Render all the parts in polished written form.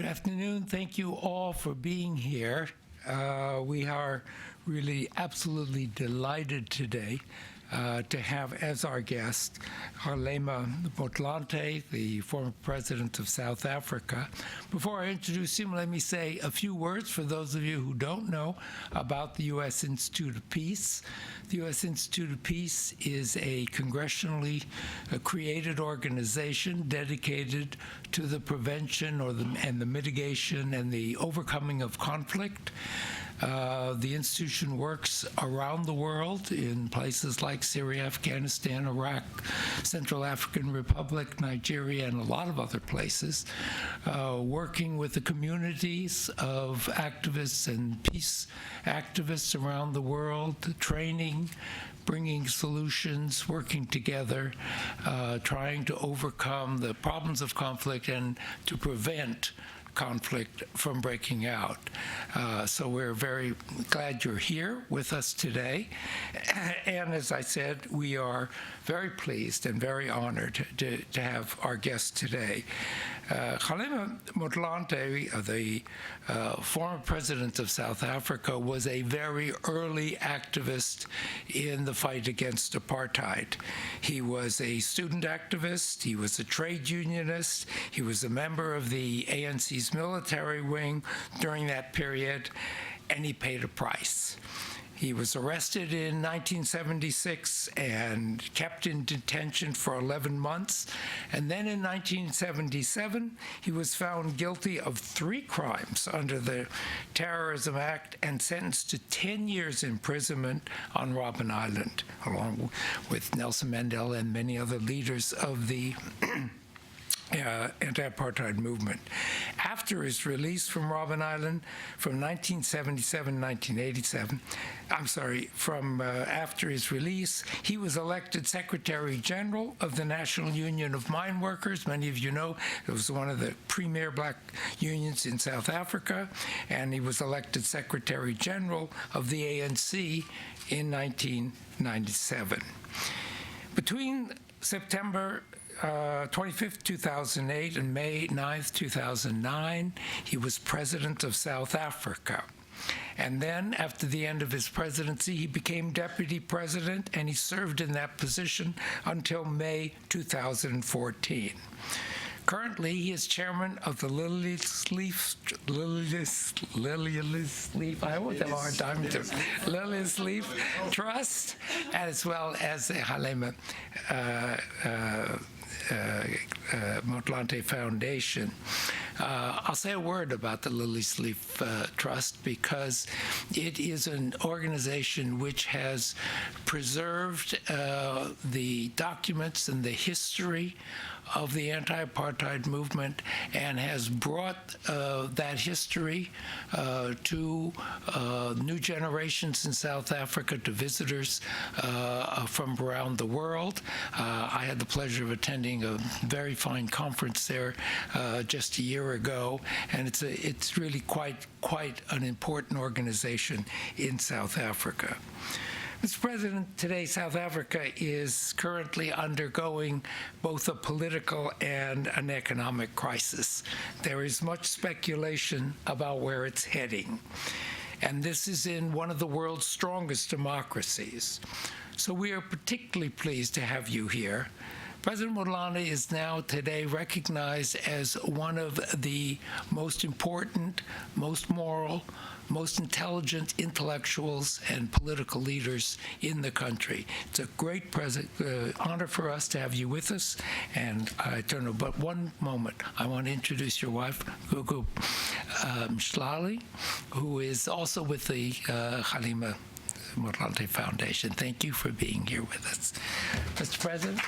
Good afternoon. Thank you all for being here. We are really absolutely delighted today to have as our guest Kgalema Motlanthe, the former president of South Africa. Before I introduce him, let me say a few words for those of you who don't know about the U.S. Institute of Peace. The U.S. Institute of Peace is a congressionally created organization dedicated to the prevention and the mitigation and the overcoming of conflict. The institution works around the world in places like Syria, Afghanistan, Iraq, Central African Republic, Nigeria, and a lot of other places, working with the communities of activists and peace activists around the world, training, bringing solutions, working together, trying to overcome the problems of conflict and to prevent conflict from breaking out. So we're very glad you're here with us today. And as I said, we are very pleased and very honored to have our guest today. Kgalema Motlanthe, the former president of South Africa, was a very early activist in the fight against apartheid. He was a student activist, he was a trade unionist, he was a member of the ANC's military wing during that period, and he paid a price. He was arrested in 1976 and kept in detention for 11 months. And then in 1977, he was found guilty of 3 crimes under the Terrorism Act and sentenced to 10 years imprisonment on Robben Island, along with Nelson Mandela and many other leaders of the anti-apartheid movement. After his release from Robben Island from 1977-1987, after his release, he was elected Secretary General of the National Union of Mine Workers. Many of you know it was one of the premier black unions in South Africa, and he was elected Secretary General of the ANC in 1997. Between September 25th, 2008 and May 9th, 2009, he was president of South Africa. And then, after the end of his presidency, he became deputy president, and he served in that position until May 2014. Currently, he is chairman of the Lily Leaf, I always have a hard time with it, Lily Leaf Trust, as well as the Kgalema Motlanthe Foundation. I'll say a word about the Lily's Leaf Trust because it is an organization which has preserved the documents and the history of the anti-apartheid movement and has brought that history to new generations in South Africa, to visitors from around the world. I had the pleasure of attending a very fine conference there just a year ago, and it's really quite an important organization in South Africa. Mr. President, today South Africa is currently undergoing both a political and an economic crisis. There is much speculation about where it's heading. And this is in one of the world's strongest democracies. So we are particularly pleased to have you here. President Motlanthe is now today recognized as one of the most important, most moral, most intelligent intellectuals and political leaders in the country. It's a great honor for us to have you with us. And I don't know, but one moment, I want to introduce your wife, Gugu Mhlali, who is also with the Kgalema Motlanthe Foundation. Thank you for being here with us. Mr. President.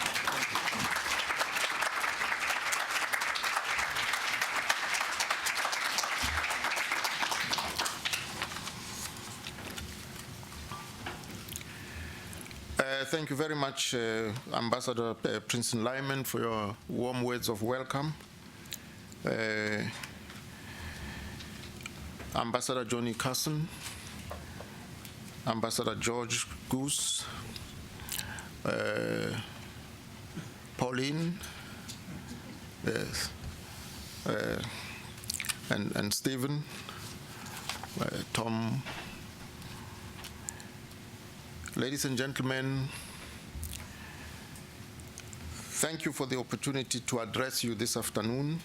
Thank you very much, Ambassador Princeton Lyman, for your warm words of welcome. Ambassador Johnny Carson, Ambassador George Goose, Pauline, yes, and Stephen, Tom. Ladies and gentlemen, thank you for the opportunity to address you this afternoon.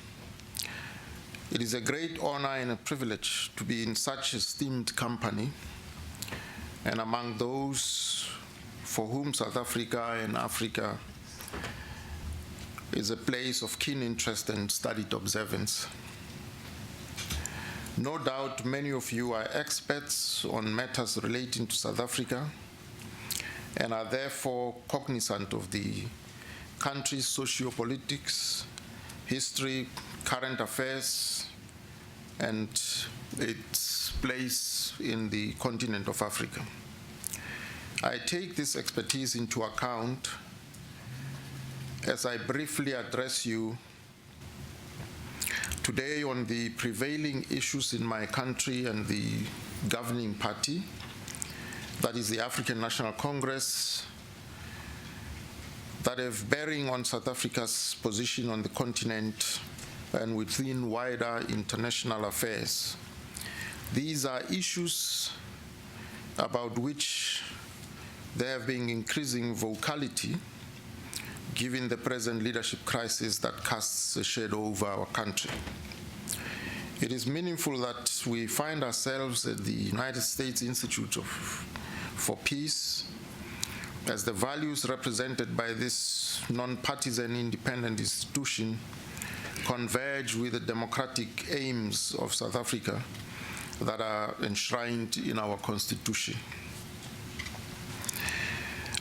It is a great honor and a privilege to be in such esteemed company and among those for whom South Africa and Africa is a place of keen interest and studied observance. No doubt many of you are experts on matters relating to South Africa and are therefore cognizant of the country's socio-politics, history, current affairs, and its place in the continent of Africa. I take this expertise into account as I briefly address you today on the prevailing issues in my country and the governing party, that is the African National Congress, that have bearing on South Africa's position on the continent and within wider international affairs. These are issues about which there have been increasing vocality given the present leadership crisis that casts a shadow over our country. It is meaningful that we find ourselves at the United States Institute for Peace, as the values represented by this nonpartisan independent institution converge with the democratic aims of South Africa that are enshrined in our Constitution.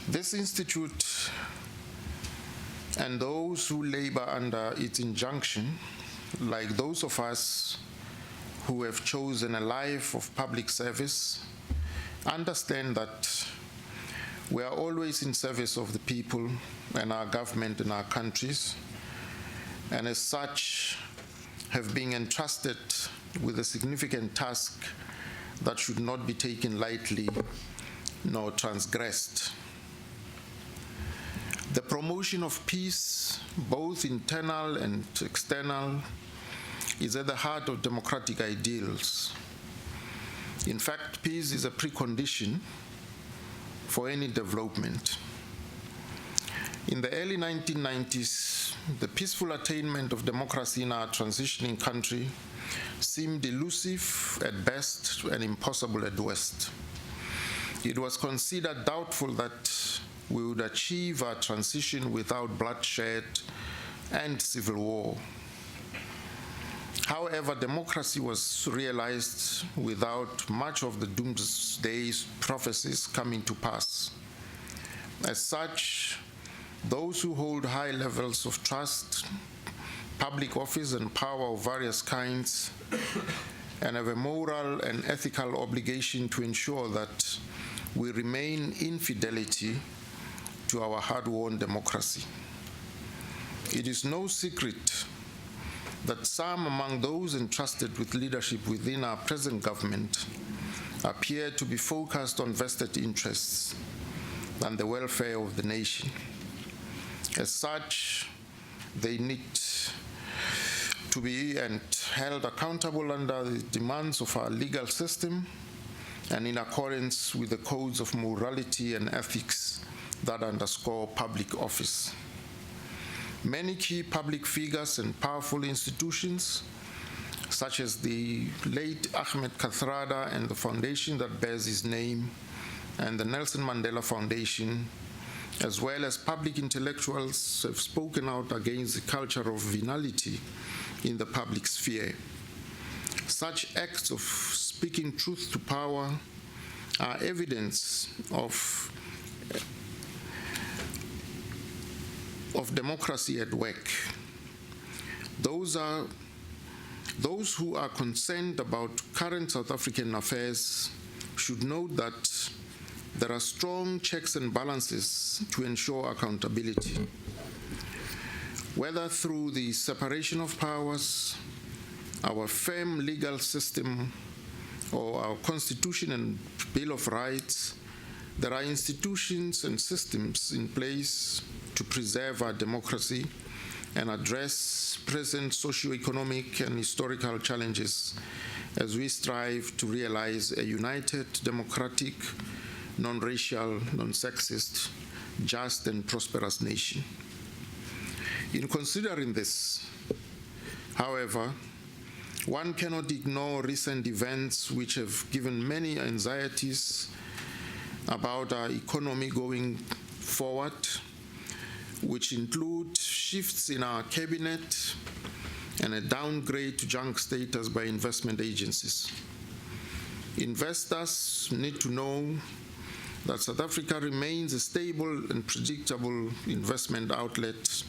This institute and those who labor under its injunction, like those of us who have chosen a life of public service, understand that we are always in service of the people and our government and our countries, and as such have been entrusted with a significant task that should not be taken lightly nor transgressed. The promotion of peace, both internal and external, is at the heart of democratic ideals. In fact, peace is a precondition for any development. In the early 1990s, the peaceful attainment of democracy in our transitioning country seemed elusive at best and impossible at worst. It was considered doubtful that we would achieve our transition without bloodshed and civil war. However, democracy was realized without much of the doomsday prophecies coming to pass. As such, those who hold high levels of trust, public office, and power of various kinds, and have a moral and ethical obligation to ensure that we remain in fidelity to our hard-won democracy. It is no secret that some among those entrusted with leadership within our present government appear to be focused on vested interests and the welfare of the nation. As such, they need to be and held accountable under the demands of our legal system and in accordance with the codes of morality and ethics that underscore public office. Many key public figures and powerful institutions, such as the late Ahmed Kathrada and the foundation that bears his name, and the Nelson Mandela Foundation, as well as public intellectuals, have spoken out against the culture of venality in the public sphere. Such acts of speaking truth to power are evidence of democracy at work. Those who are concerned about current South African affairs should note that there are strong checks and balances to ensure accountability, whether through the separation of powers, our firm legal system, or our Constitution and Bill of Rights. There are institutions and systems in place to preserve our democracy and address present socio-economic and historical challenges as we strive to realize a united, democratic, non-racial, non-sexist, just and prosperous nation. In considering this, however, one cannot ignore recent events which have given many anxieties about our economy going forward, which include shifts in our cabinet and a downgrade to junk status by investment agencies. Investors need to know that South Africa remains a stable and predictable investment outlet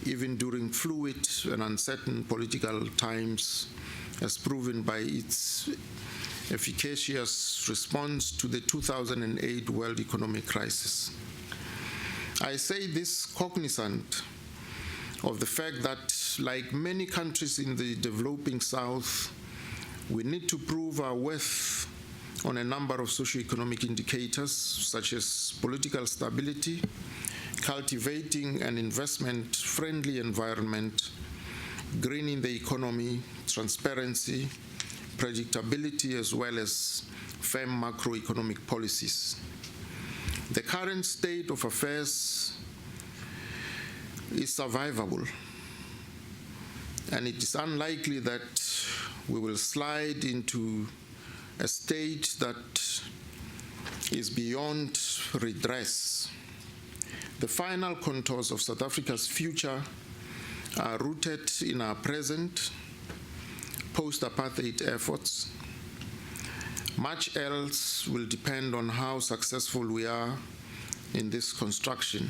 even during fluid and uncertain political times, as proven by its efficacious response to the 2008 world economic crisis. I say this cognizant of the fact that, like many countries in the developing South, we need to prove our worth on a number of socio-economic indicators, such as political stability, cultivating an investment-friendly environment, greening the economy, transparency, predictability, as well as firm macroeconomic policies. The current state of affairs is survivable, and it is unlikely that we will slide into a state that is beyond redress. The final contours of South Africa's future are rooted in our present post-apartheid efforts. Much else will depend on how successful we are in this construction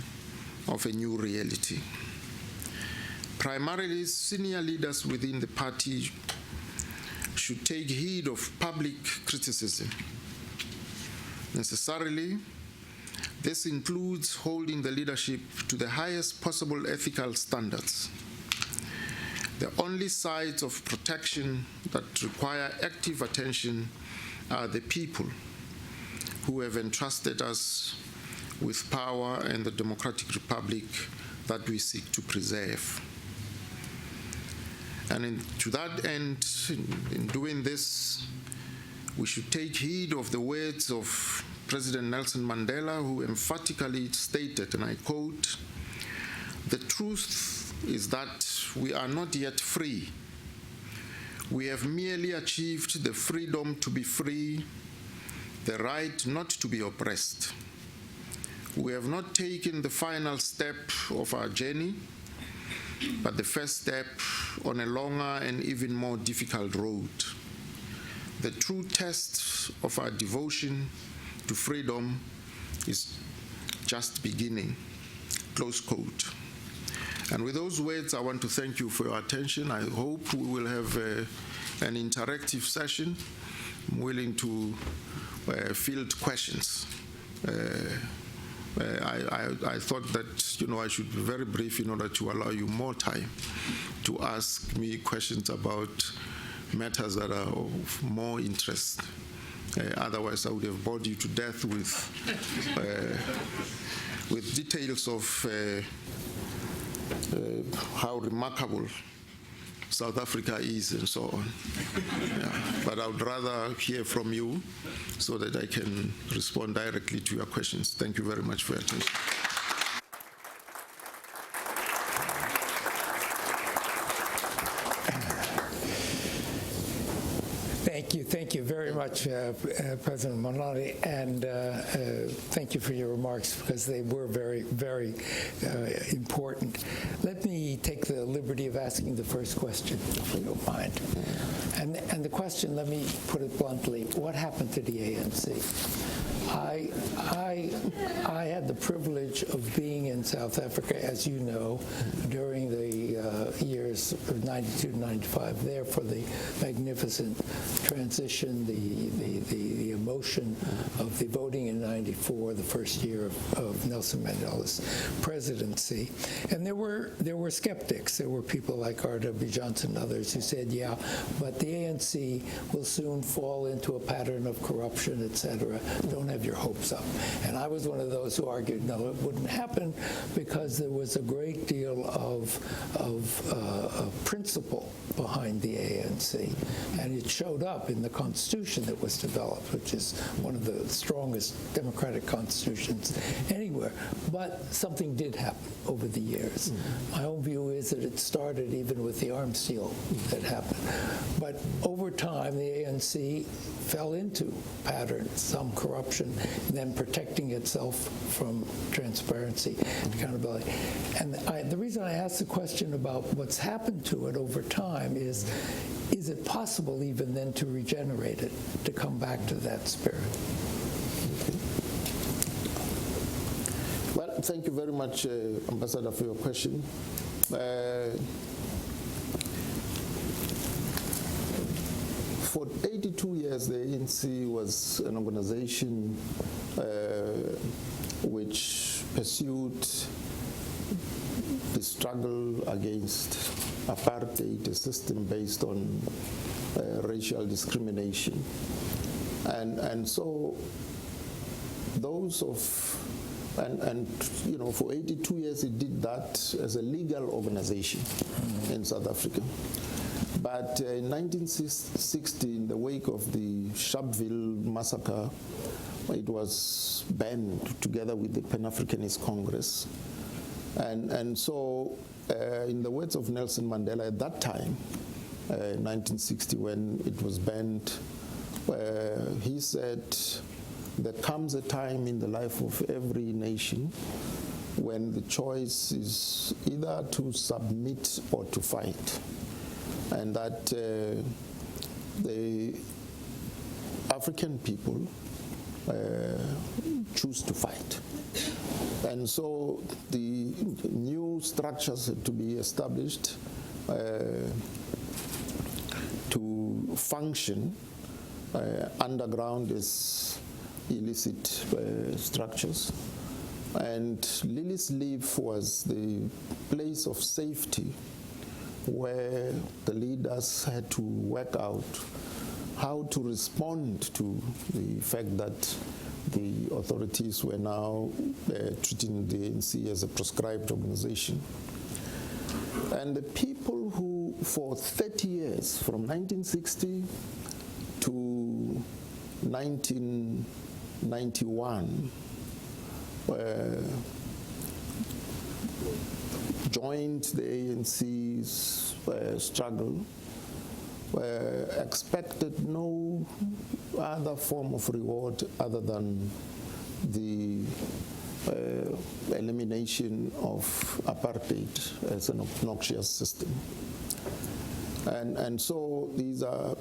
of a new reality. Primarily, senior leaders within the party should take heed of public criticism. Necessarily, this includes holding the leadership to the highest possible ethical standards. The only sides of protection that require active attention are the people who have entrusted us with power and the democratic republic that we seek to preserve. And to that end, in doing this, we should take heed of the words of President Nelson Mandela, who emphatically stated, and I quote, "The truth is that we are not yet free. We have merely achieved the freedom to be free, the right not to be oppressed. We have not taken the final step of our journey, but the first step on a longer and even more difficult road. The true test of our devotion to freedom is just beginning," close quote. And with those words, I want to thank you for your attention. I hope we will have an interactive session. I'm willing to field questions. I thought that I should be very brief in order to allow you more time to ask me questions about matters that are of more interest. Otherwise, I would have bored you to death with details of how remarkable South Africa is and so on. Yeah. But I would rather hear from you so that I can respond directly to your questions. Thank you very much for your attention. Thank you very much, President Motlanthe, and thank you for your remarks, because they were very, very important. Let me take the liberty of asking the first question, if you don't mind. And the question, let me put it bluntly, what happened to the ANC? I had the privilege of being in South Africa, as you know, during the years of 92 to 95 there for the magnificent transition, the emotion of the voting in 94, the first year of Nelson Mandela's presidency. And there were skeptics. There were people like R.W. Johnson and others who said, yeah, but the ANC will soon fall into a pattern of corruption, et cetera. Don't have your hopes up. And I was one of those who argued, no, it wouldn't happen, because there was a great deal of principle behind the ANC. And it showed up in the Constitution that was developed, which is one of the strongest democratic constitutions anywhere. But something did happen over the years. My own view is that it started even with the arms deal that happened. But over time, the ANC fell into patterns, some corruption, and then protecting itself from transparency and accountability. And the reason I asked the question about what's happened to it over time is it possible even then to regenerate it, to come back to that spirit? Well, thank you very much, Ambassador, for your question. For 82 years, the ANC was an organization which pursued the struggle against apartheid, a system based on racial discrimination. And so those you know, for 82 years it did that as a legal organization in South Africa. But in 1960, in the wake of the Sharpeville massacre, it was banned together with the Pan-Africanist Congress. And so, in the words of Nelson Mandela at that time, 1960, when it was banned, he said, there comes a time in the life of every nation when the choice is either to submit or to fight. And that the African people choose to fight. And so the new structures had to be established to function underground as illicit structures. And Lily's Leaf was the place of safety where the leaders had to work out how to respond to the fact that the authorities were now treating the ANC as a proscribed organization. And the people who, for 30 years, from 1960 to 1991, joined the ANC's struggle, expected no other form of reward other than the elimination of apartheid as an obnoxious system. And so these are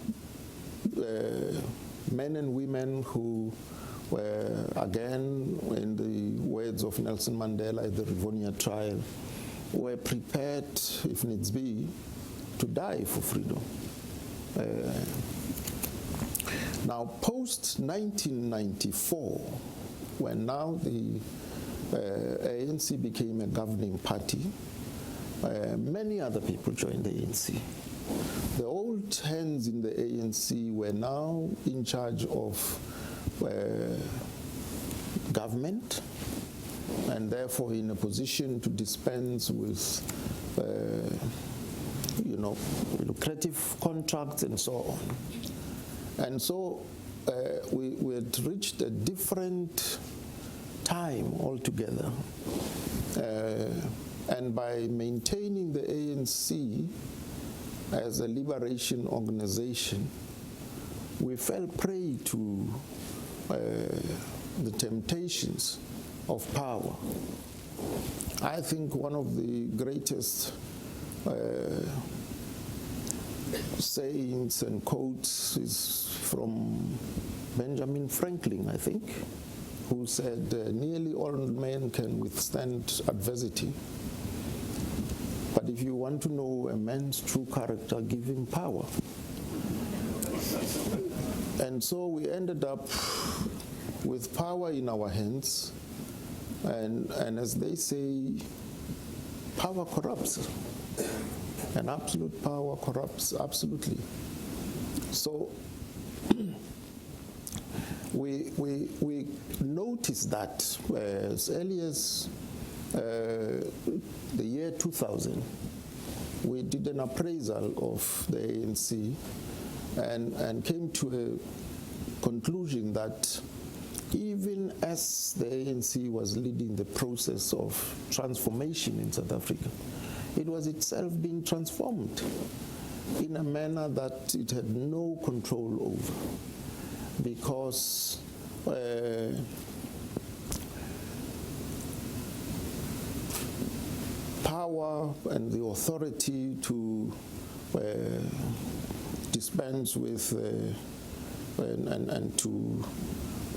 men and women who were, again, in the words of Nelson Mandela at the Rivonia trial, were prepared, if needs be, to die for freedom. Now, post-1994, when now the ANC became a governing party, many other people joined the ANC. The old hands in the ANC were now in charge of government, and therefore in a position to dispense with lucrative contracts and so on. And so we had reached a different time altogether. And by maintaining the ANC as a liberation organization, we fell prey to the temptations of power. I think one of the greatest sayings and quotes is from Benjamin Franklin, I think, who said, nearly all men can withstand adversity, but if you want to know a man's true character, give him power. And so we ended up with power in our hands, and as they say, power corrupts. And absolute power corrupts absolutely. So we noticed that as early as the year 2000, we did an appraisal of the ANC and came to a conclusion that even as the ANC was leading the process of transformation in South Africa, it was itself being transformed in a manner that it had no control over, because power and the authority to dispense with and to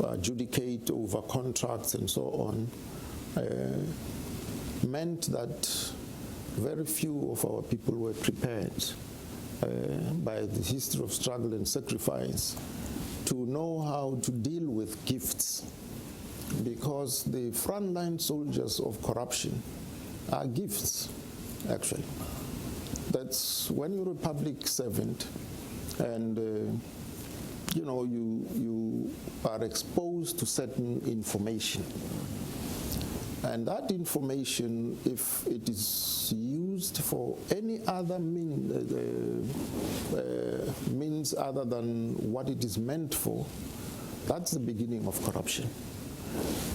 adjudicate over contracts and so on meant that very few of our people were prepared by the history of struggle and sacrifice to know how to deal with gifts, because the frontline soldiers of corruption are gifts, actually. That's when you're a public servant and you are exposed to certain information. And that information, if it is used for any other means other than what it is meant for, that's the beginning of corruption.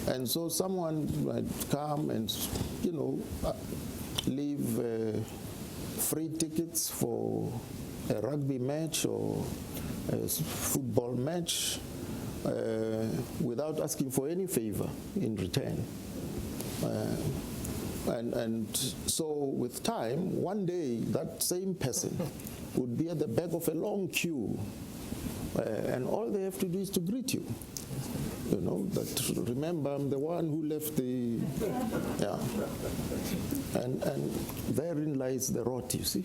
And so someone might come and, leave free tickets for a rugby match or a football match without asking for any favor in return. And so with time, one day, that same person would be at the back of a long queue, and all they have to do is to greet you. That remember, I'm the one who left the, and therein lies the rot, you see.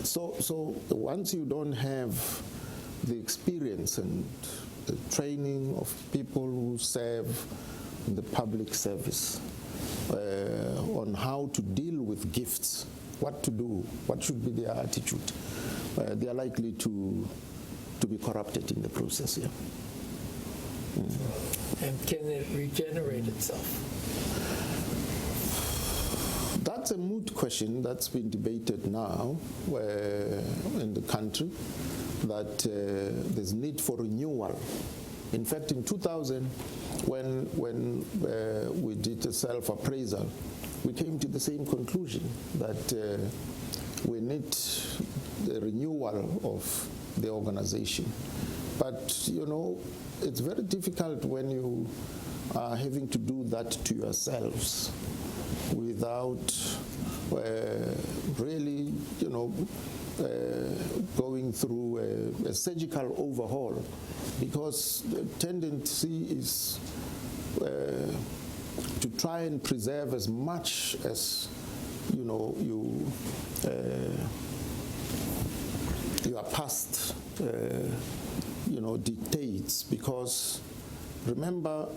So once you don't have the experience and the training of people who serve in the public service on how to deal with gifts, what to do, what should be their attitude, they are likely to be corrupted in the process. Yeah. And can it regenerate itself? That's a moot question that's been debated now in the country, that there's need for renewal. In fact, in 2000, when we did a self-appraisal, we came to the same conclusion, that we need the renewal of the organization. But, it's very difficult when you are having to do that to yourselves without really, going through a surgical overhaul, because the tendency is to try and preserve as much as your past dictates, because remember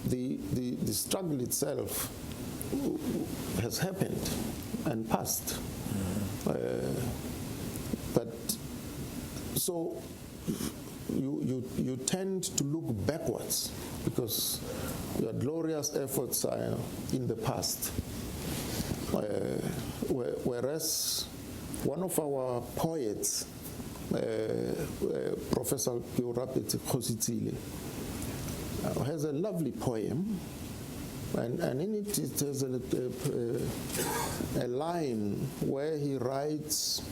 the struggle itself has happened and passed. But so you tend to look backwards because your glorious efforts are in the past. Whereas one of our poets, Professor Piorapeti Khositsile, has a lovely poem, and in it has a line where he writes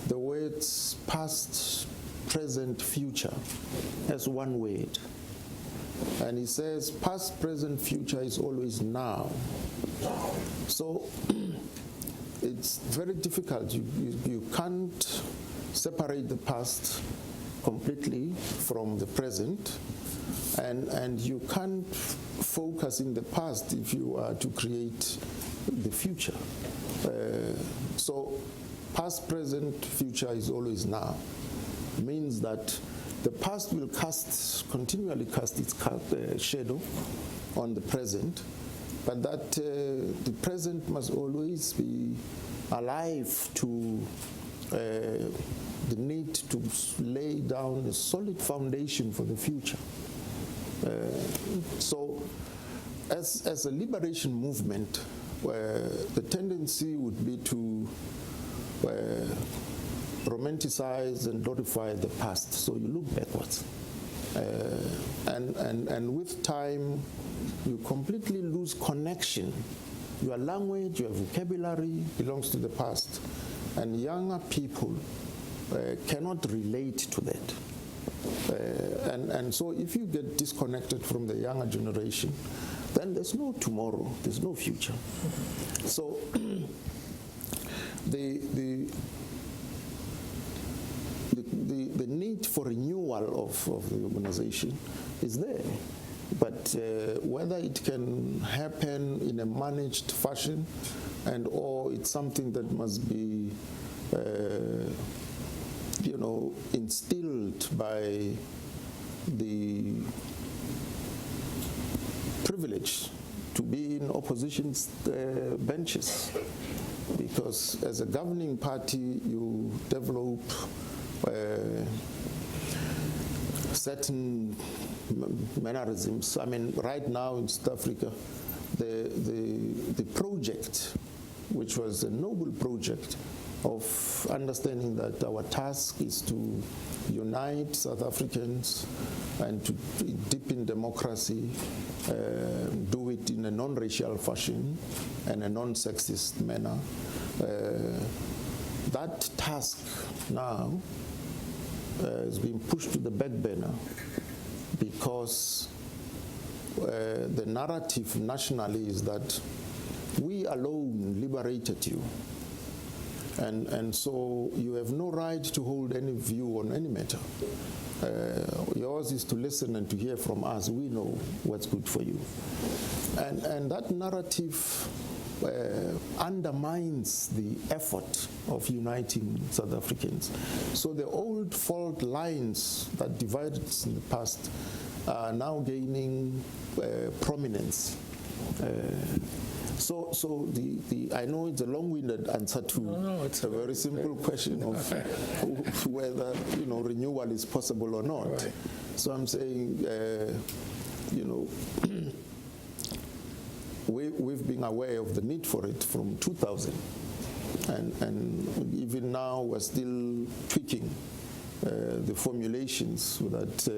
the words past, present, future as one word. And he says past, present, future is always now. So it's very difficult. You can't separate the past completely from the present, and you can't focus in the past if you are to create the future. So past, present, future is always now. Means that the past will continually cast its shadow on the present, but that the present must always be alive to the need to lay down a solid foundation for the future. So as a liberation movement, the tendency would be to romanticize and glorify the past, so you look backwards. And with time, you completely lose connection. Your language, your vocabulary belongs to the past. And younger people cannot relate to that. And so if you get disconnected from the younger generation, then there's no tomorrow, there's no future. So the need for renewal of the organization is there. But whether it can happen in a managed fashion or it's something that must be instilled by the privilege to be in opposition's benches. Because as a governing party, you develop certain mannerisms. I mean, right now in South Africa, the project, which was a noble project of understanding that our task is to unite South Africans and to deepen democracy, do it in a non-racial fashion and a non-sexist manner. That task now is being pushed to the back burner because the narrative nationally is that we alone liberated you. And so you have no right to hold any view on any matter. Yours is to listen and to hear from us. We know what's good for you. And that narrative undermines the effort of uniting South Africans. So the old fault lines that divided us in the past are now gaining prominence. So I know it's a long-winded answer to it's a very simple question of whether renewal is possible or not. Right. So I'm saying we've been aware of the need for it from 2000, and even now we're still tweaking the formulations that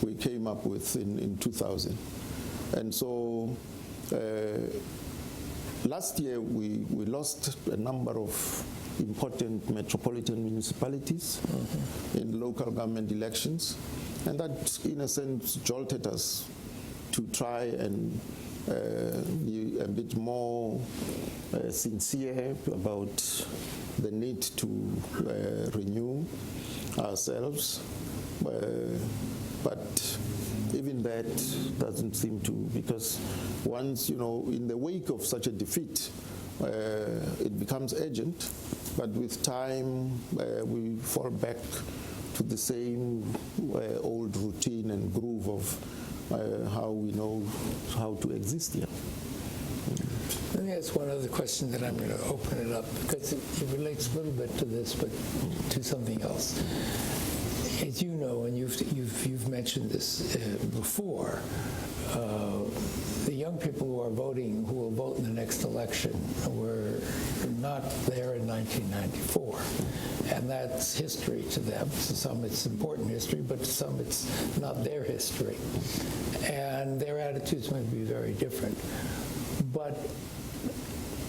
we came up with in 2000, and so. Last year, we lost a number of important metropolitan municipalities in local government elections, and that, in a sense, jolted us to try and be a bit more sincere about the need to renew ourselves. But even that doesn't seem to, because once, in the wake of such a defeat, it becomes urgent, but with time, we fall back to the same old routine and groove of how we know how to exist here. Let me ask one other question, that I'm going to open it up, because it relates a little bit to this, but to something else. As you know, and you've mentioned this before, the young people who are voting, who will vote in the next election, were not there in 1994, and that's history to them. To some, it's important history, but to some, it's not their history, and their attitudes might be very different. But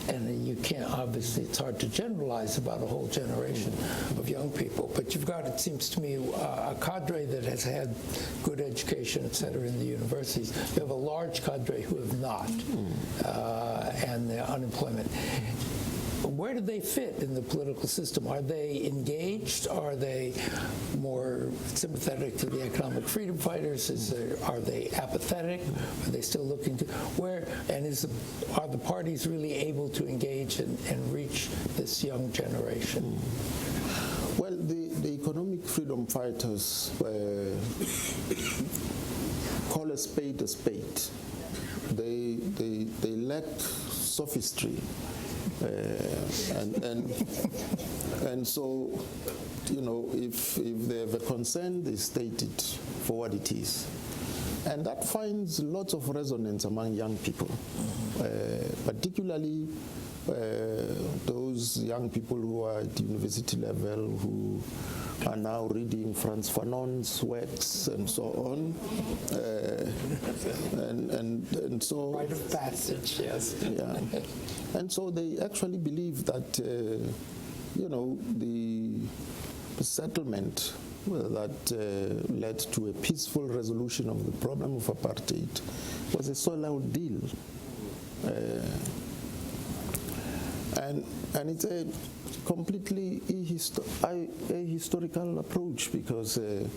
and you can't, obviously, it's hard to generalize about a whole generation of young people, but you've got, it seems to me, a cadre that has had good education, et cetera, in the universities. You have a large cadre who have not, and the unemployment. where do they fit in the political system? Are they engaged? Are they more sympathetic to the economic freedom fighters? Are they apathetic? Are they still looking to where? And are the parties really able to engage and reach this young generation? Well, the economic freedom fighters call a spade a spade. They lack sophistry, and so, you know, if they have a concern, they state it for what it is, and that finds lots of resonance among young people, particularly those young people who are at university level, who are now reading Frantz Fanon's works and so on, and so Rite of passage, yes. yeah, and so they actually believe that you know, the settlement that led to a peaceful resolution of the problem of apartheid was a sold-out deal. And it's a completely ahistorical approach, because the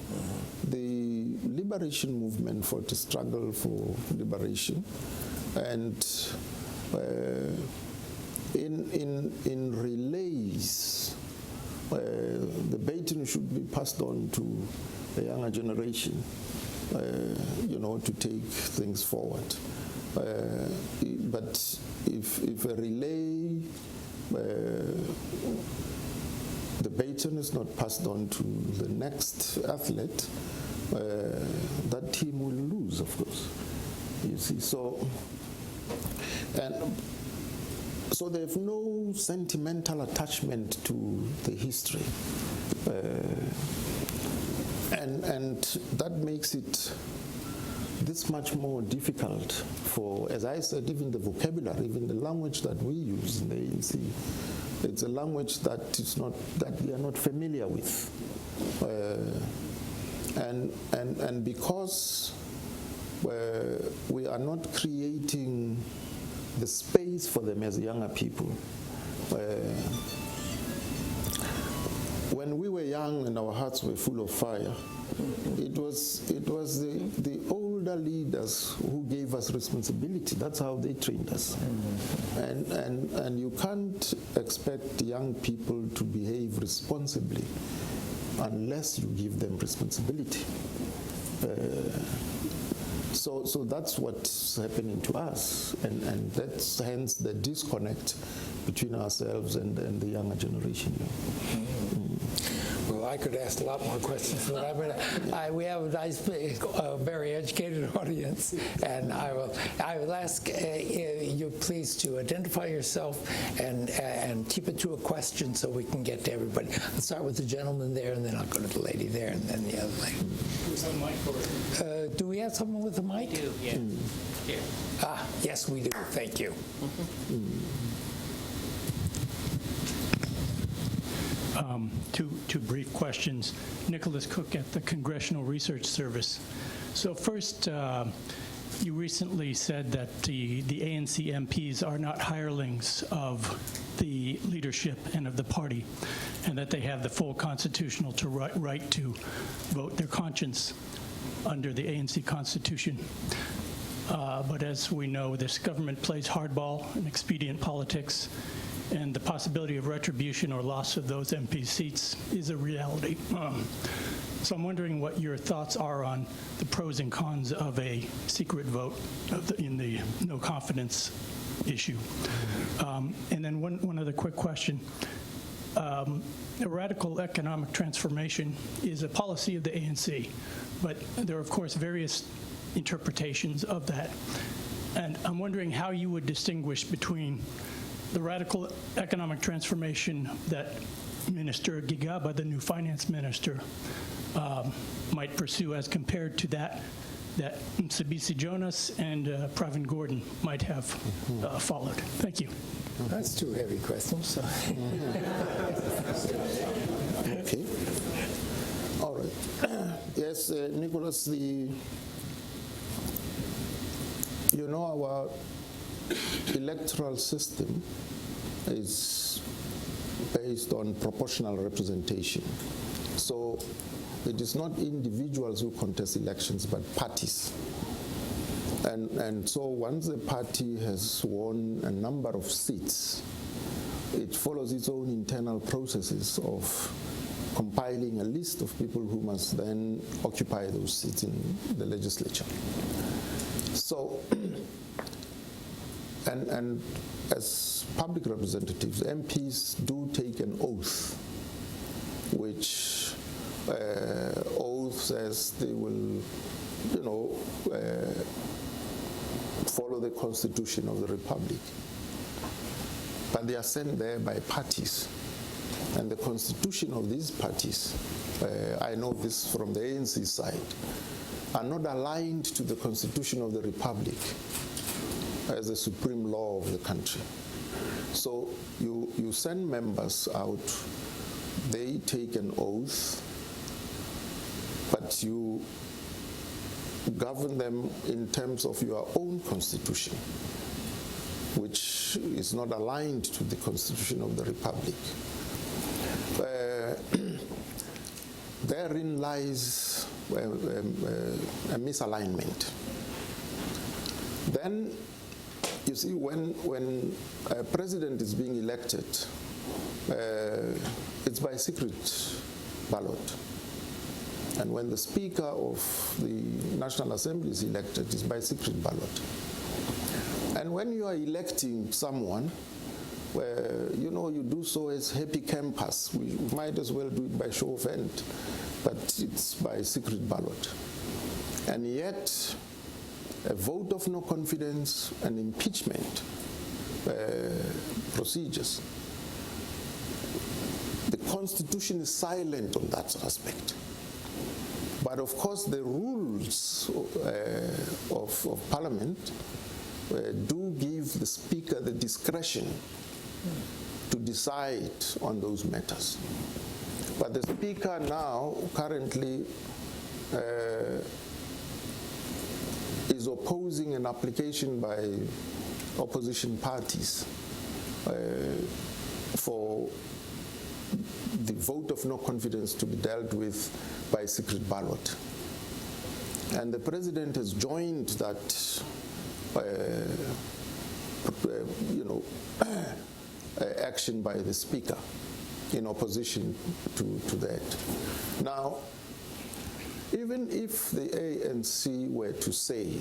liberation movement fought a struggle for liberation, and in relays, the baton should be passed on to the younger generation, you know, to take things forward. But if a relay, the baton is not passed on to the next athlete, that team will lose, of course. You see, so they have no sentimental attachment to the history, and that makes it this much more difficult for, as I said, even the vocabulary, even the language that we use in the ANC. It's a language that we are not familiar with, and because we are not creating the space for them as younger people. When we were young and our hearts were full of fire, it was the older leaders who gave us responsibility. That's how they trained us. And you can't expect young people to behave responsibly unless you give them responsibility. So that's what's happening to us, and that's hence the disconnect between ourselves and the younger generation. Well, I could ask a lot more questions, but we have a nice, very educated audience, and I will ask you please to identify yourself and keep it to a question so we can get to everybody. Let's start with the gentleman there, and then I'll go to the lady there, and then the other lady. Who's on mic for? Do we have someone with a mic? We do, yeah. Here. Ah, yes, we do. Thank you. Two brief questions. Nicholas Cook at the Congressional Research Service. So first, you recently said that the ANC MPs are not hirelings of the leadership and of the party, and that they have the full constitutional right to vote their conscience under the ANC Constitution. But as we know, this government plays hardball and expedient politics, and the possibility of retribution or loss of those MP seats is a reality. So I'm wondering what your thoughts are on the pros and cons of a secret vote in the no confidence issue. And then one other quick question. A radical economic transformation is a policy of the ANC, but there are, of course, various interpretations of that. And I'm wondering how you would distinguish between the radical economic transformation that Minister Kgalema, the new finance minister, might pursue as compared to that Mcebisi Jonas and Pravin Gordon might have followed. Thank you. That's two heavy questions. Okay. All right. Yes, Nicholas, our electoral system is based on proportional representation. So it is not individuals who contest elections, but parties. And so once a party has won a number of seats, it follows its own internal processes of compiling a list of people who must then occupy those seats in the legislature. So, and as public representatives, MPs do take an oath, which oath says they will, follow the Constitution of the Republic. But they are sent there by parties. And the constitution of these parties, I know this from the ANC side, are not aligned to the Constitution of the Republic as the supreme law of the country. So you send members out, they take an oath, but you govern them in terms of your own constitution, which is not aligned to the Constitution of the Republic. Therein lies a misalignment. Then, you see, when a president is being elected, it's by secret ballot. And when the Speaker of the National Assembly is elected, it's by secret ballot. And when you are electing someone, you do so as happy campus. We might as well do it by show of hand, but it's by secret ballot. And yet, a vote of no confidence and impeachment procedures, the Constitution is silent on that aspect. But of course, the rules of Parliament do give the Speaker the discretion to decide on those matters. But the Speaker now currently is opposing an application by opposition parties for the vote of no confidence to be dealt with by secret ballot. And the President has joined that action by the Speaker in opposition to that. Now, even if the ANC were to say,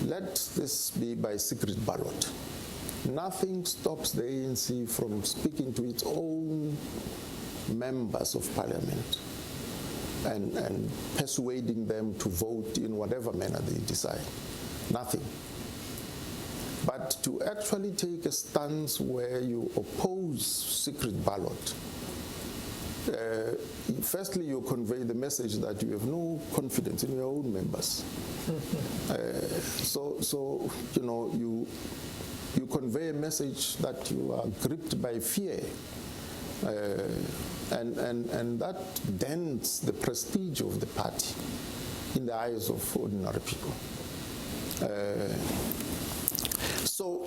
let this be by secret ballot, nothing stops the ANC from speaking to its own members of Parliament and persuading them to vote in whatever manner they decide. Nothing. But to actually take a stance where you oppose secret ballot, firstly, you convey the message that you have no confidence in your own members. So you convey a message that you are gripped by fear, and that dents the prestige of the party in the eyes of ordinary people. So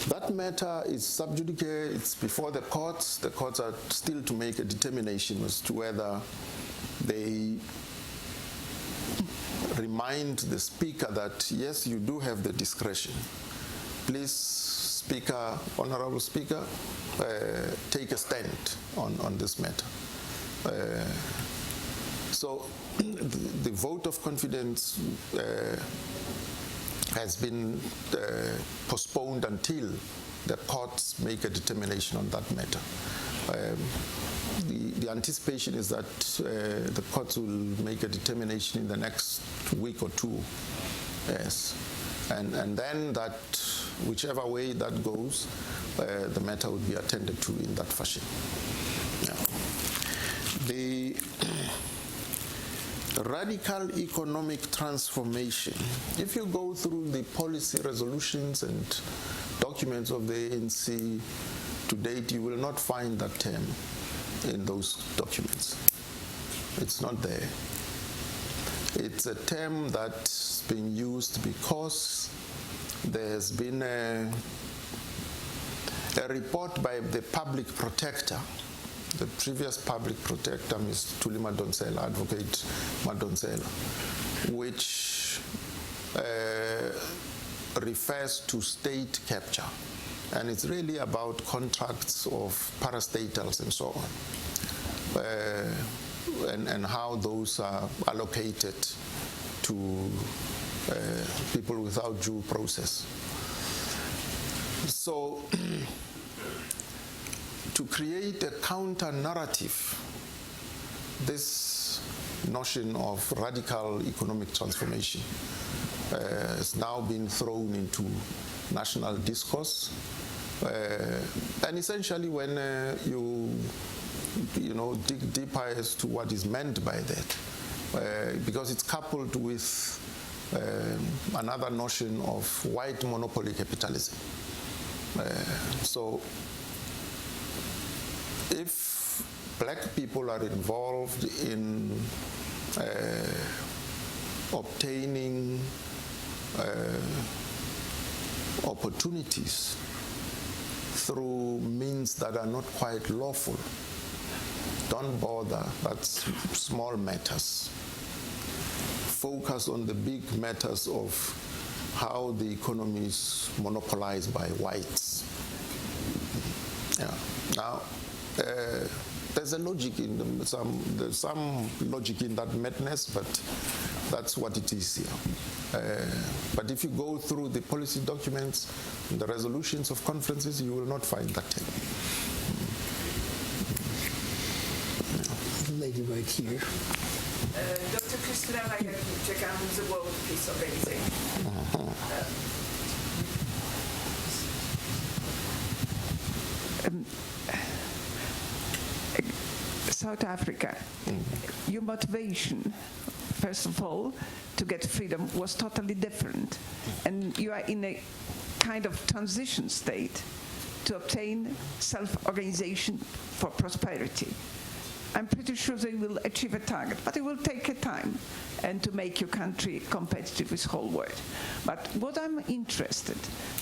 that matter is sub judice, it's before the courts. The courts are still to make a determination as to whether they remind the Speaker that, yes, you do have the discretion. Please, Speaker, Honorable Speaker, take a stand on this matter. So the vote of confidence has been postponed until the courts make a determination on that matter. The anticipation is that the courts will make a determination in the next week or two. Yes. And then that, whichever way that goes, the matter would be attended to in that fashion. Yeah. The radical economic transformation, if you go through the policy resolutions and documents of the ANC to date, you will not find that term in those documents. It's not there. It's a term that's been used because there has been a report by the public protector, the previous public protector, Ms. Thuli Madonsela, Advocate Madonsela, which refers to state capture. And it's really about contracts of parastatals and so on, and how those are allocated to people without due process. So, to create a counter-narrative, this notion of radical economic transformation has now been thrown into national discourse. And essentially, when you dig deeper as to what is meant by that, because it's coupled with another notion of white monopoly capitalism. So if black people are involved in obtaining opportunities through means that are not quite lawful, don't bother, that's small matters. Focus on the big matters of how the economy is monopolized by whites. Yeah. Now, there's a logic in them, there's some logic in that madness, but that's what it is here. But if you go through the policy documents, the resolutions of conferences, you will not find that. The lady right here. Dr. Christina Jagan is a World Peace Organization. South Africa, your motivation, first of all, to get freedom was totally different. And you are in a kind of transition state to obtain self-organization for prosperity. I'm pretty sure they will achieve a target, but it will take a time and to make your country competitive with the whole world. But what I'm interested,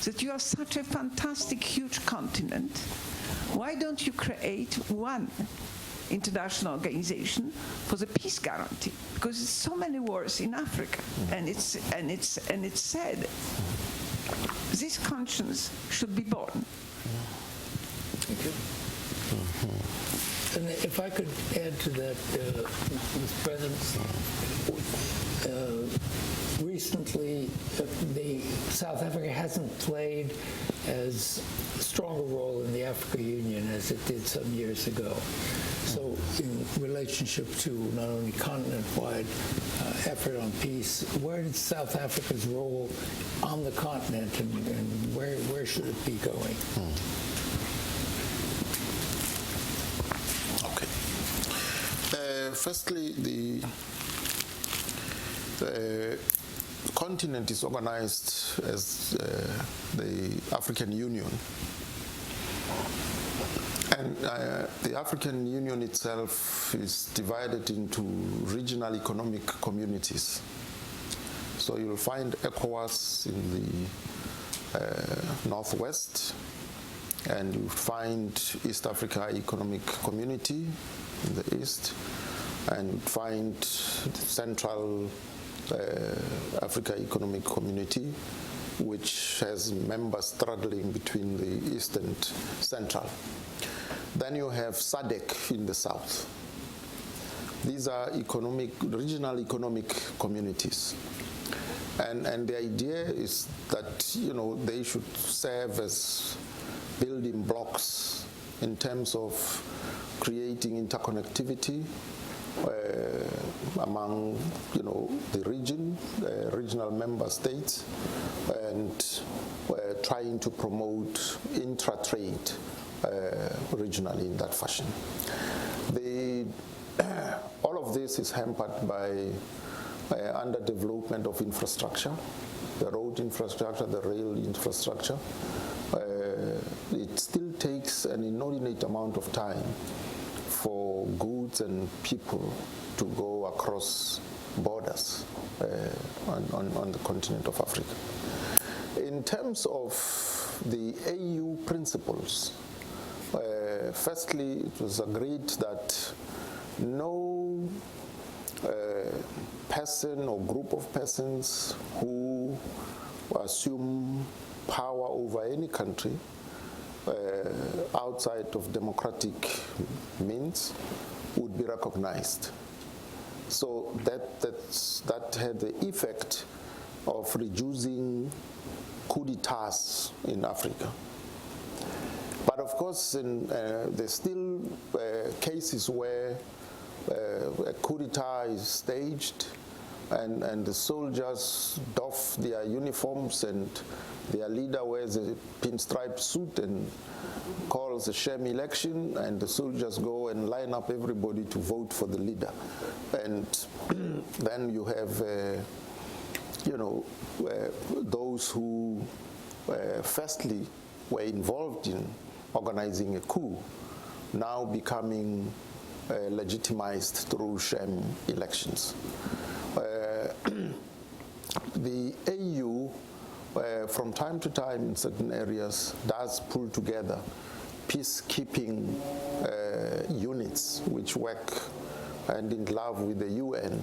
that you are such a fantastic, huge continent, why don't you create one international organization for the peace guarantee? Because there's so many wars in Africa, and it's said this conscience should be born. Thank you. And if I could add to that, Mr. President, recently South Africa hasn't played as strong a role in the African Union as it did some years ago. So in relationship to not only continent-wide effort on peace, where is South Africa's role on the continent, and where should it be going? Firstly, the continent is organized as the African Union. And the African Union itself is divided into regional economic communities. So you'll find ECOWAS in the northwest, and you find East Africa Economic Community in the east, and you find Central Africa Economic Community, which has members straddling between the east and central. Then you have SADC in the south. These are regional economic communities. And the idea is that, they should serve as building blocks in terms of creating interconnectivity among, the regional member states, and trying to promote intra-trade regionally in that fashion. All of this is hampered by underdevelopment of infrastructure, the road infrastructure, the rail infrastructure. It still takes an inordinate amount of time for goods and people to go across borders on the continent of Africa. In terms of the AU principles, firstly, it was agreed that no person or group of persons who assume power over any country outside of democratic means would be recognized. So that had the effect of reducing coup d'etats in Africa. But of course, there's still cases where a coup d'etat is staged and the soldiers doff their uniforms and their leader wears a pinstripe suit and calls a sham election, and the soldiers go and line up everybody to vote for the leader. And then you have, those who firstly were involved in organizing a coup now becoming legitimized through sham elections. The AU, from time to time in certain areas, does pull together peacekeeping units which work hand in glove with the UN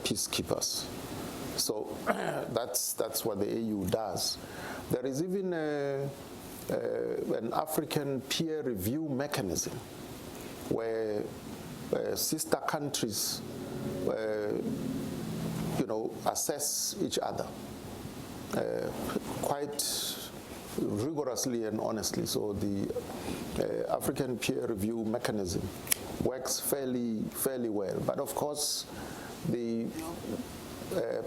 peacekeepers. So that's what the AU does. There is even an African peer review mechanism where sister countries assess each other quite rigorously and honestly. So the African peer review mechanism works fairly well. But of course, the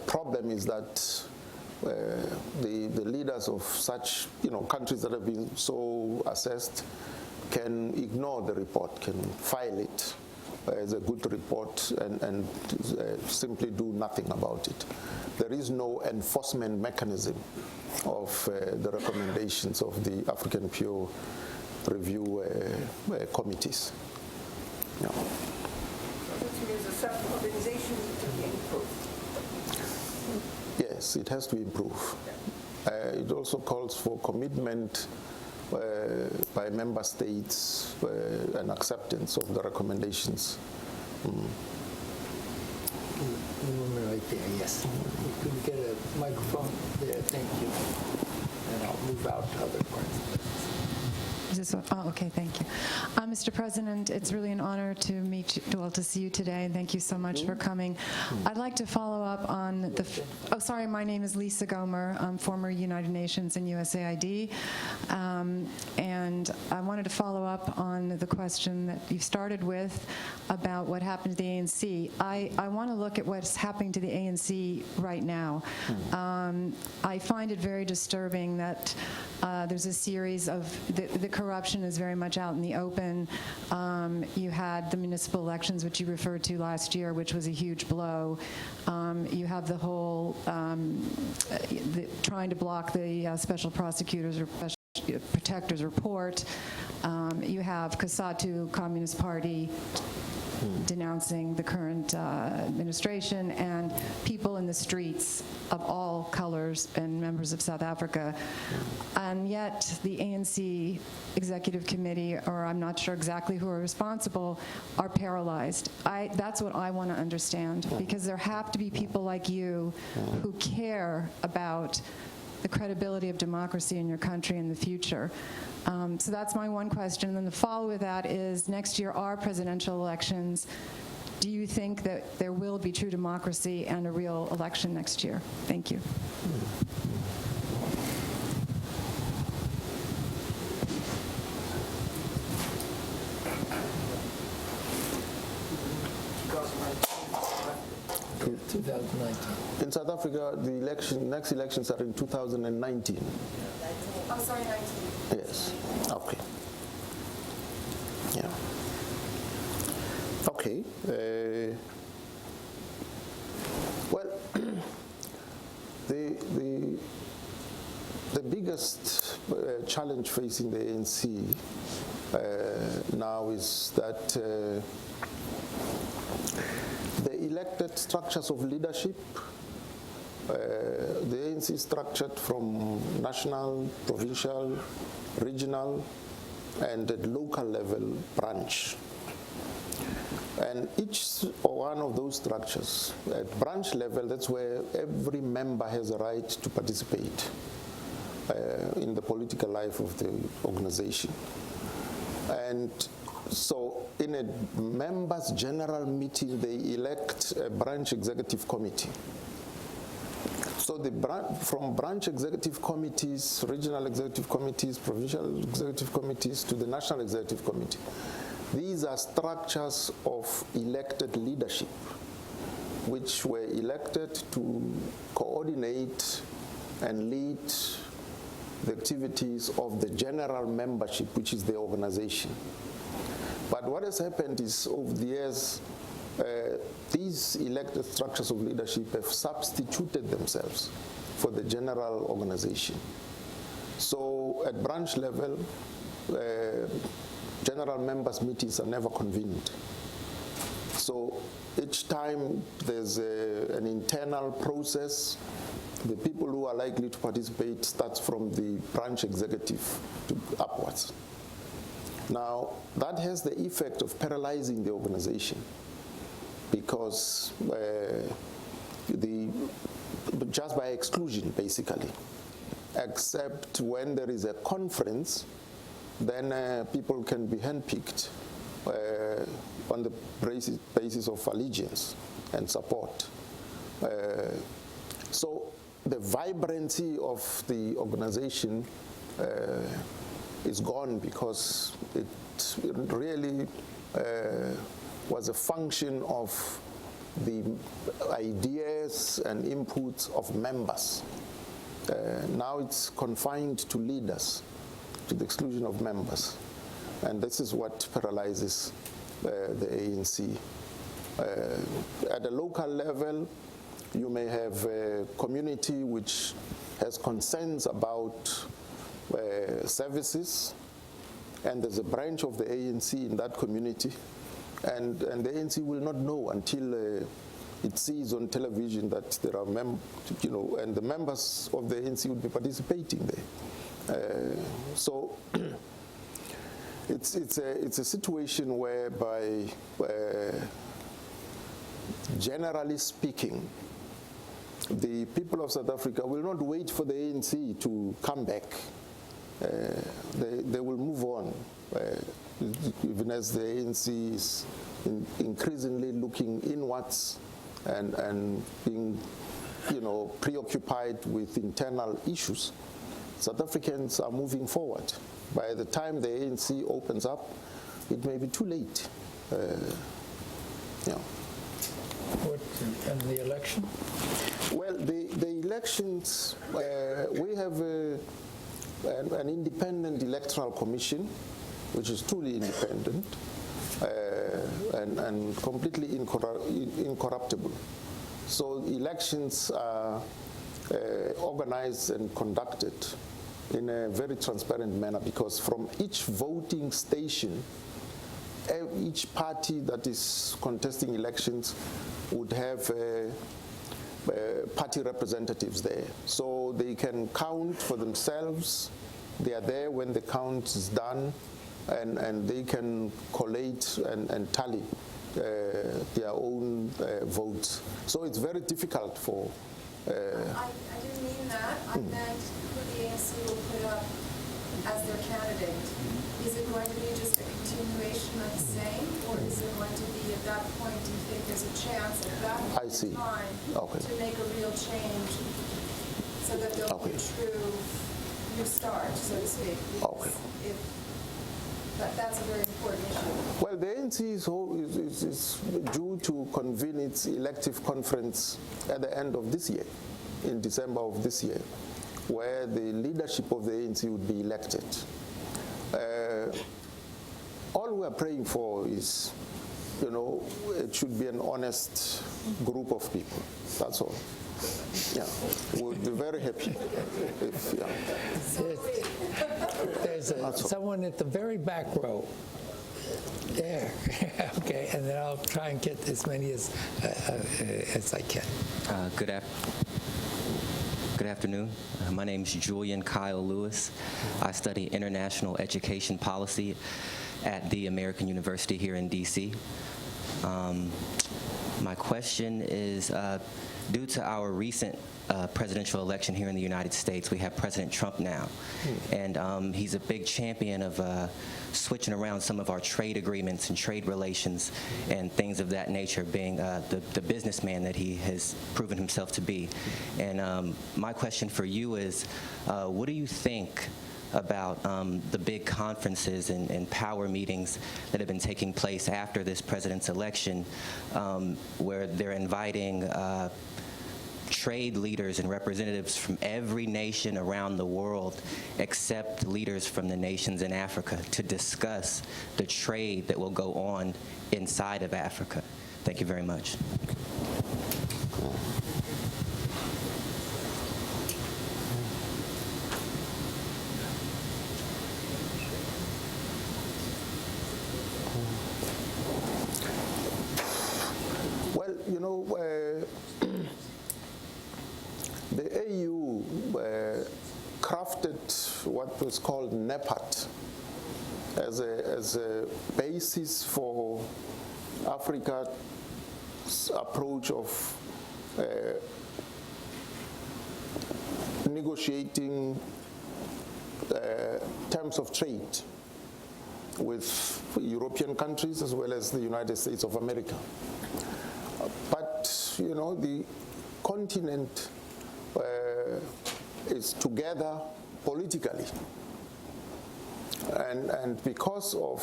problem is that the leaders of such countries that have been so assessed can ignore the report, can file it as a good report and simply do nothing about it. There is no enforcement mechanism of the recommendations of the African peer review committees. Yeah. Which means the self-organization to be improved. Yes, it has to improve. It also calls for commitment by member states and acceptance of the recommendations. Woman right there, yes. Could we get a microphone there? Thank you. And I'll move out to other parts. Is this one? Oh, okay, thank you. Mr. President, it's really an honor to meet you, to see you today, and thank you so much for coming. I'd like to follow up on the, sorry, my name is Lisa Gomer. I'm former United Nations and USAID, and I wanted to follow up on the question that you started with about what happened to the ANC. I want to look at what's happening to the ANC right now. I find it very disturbing that there's a series of, the corruption is very much out in the open. You had the municipal elections, which you referred to last year, which was a huge blow. You have the whole trying to block the special prosecutors or protectors report. You have Kasatu Communist Party denouncing the current administration, and people in the streets of all colors and members of South Africa. And yet the ANC Executive Committee, or I'm not sure exactly who are responsible, are paralyzed. That's what I want to understand, because there have to be people like you who care about the credibility of democracy in your country in the future. So that's my one question. And then the follow with that is, next year are presidential elections. Do you think that there will be true democracy and a real election next year? Thank you. In South Africa, the next elections are in 2019. I'm sorry, 19. Yes. Okay. Yeah. Okay. Well, the biggest challenge facing the ANC now is that the elected structures of leadership The ANC is structured from national, provincial, regional, and at local level branch. And each one of those structures, at branch level, that's where every member has a right to participate in the political life of the organization. And so in a members' general meeting, they elect a branch executive committee. So from branch executive committees, regional executive committees, provincial executive committees, to the national executive committee, these are structures of elected leadership, which were elected to coordinate and lead the activities of the general membership, which is the organization. But what has happened is, over the years, these elected structures of leadership have substituted themselves for the general organization. So at branch level, general members' meetings are never convened. So each time there's an internal process, the people who are likely to participate starts from the branch executive to upwards. Now, that has the effect of paralyzing the organization, because just by exclusion, basically, except when there is a conference, then people can be handpicked on the basis of allegiance and support. So the vibrancy of the organization is gone, because it really was a function of the ideas and inputs of members. Now it's confined to leaders, to the exclusion of members. And this is what paralyzes the ANC. At a local level, you may have a community which has concerns about services, and there's a branch of the ANC in that community, and the ANC will not know until it sees on television that there are and the members of the ANC would be participating there. So it's a situation whereby, generally speaking, the people of South Africa will not wait for the ANC to come back. They will move on, even as the ANC is increasingly looking inwards and being, preoccupied with internal issues. South Africans are moving forward. By the time the ANC opens up, it may be too late. And the election? Well, the elections, we have an independent electoral commission, which is truly independent and completely incorruptible. So elections are organized and conducted in a very transparent manner, because from each voting station, each party that is contesting elections would have party representatives there. So they can count for themselves. They are there when the count is done, and they can collate and tally their own votes. So it's very difficult for... I didn't mean that. I meant who the ANC will put up as their candidate. Is it going to be just a continuation of the same, or is it going to be, at that point, do you think there's a chance at that point in time to make a real change so that there'll be a true new start, so to speak? That's a very important issue. Well, the ANC is due to convene its elective conference at the end of this year, in December of this year, where the leadership of the ANC would be elected. All we are praying for is, it should be an honest group of people. That's all. Yeah, we'll be very happy. There's someone at the very back row. There. Okay, and then I'll try and get as many as I can. Good afternoon. Good afternoon. My name is Julian Kyle Lewis. I study international education policy at the American University here in D.C. My question is, due to our recent presidential election here in the United States, we have President Trump now, and he's a big champion of switching around some of our trade agreements and trade relations and things of that nature, being the businessman that he has proven himself to be. And my question for you is, what do you think about the big conferences and power meetings that have been taking place after this president's election, where they're inviting trade leaders and representatives from every nation around the world except leaders from the nations in Africa to discuss the trade that will go on inside of Africa? Thank you very much. Well, you know, the AU crafted what was called NEPAT as a basis for Africa's approach of negotiating terms of trade with European countries as well as the United States of America. But, you know, the continent is together politically. And because of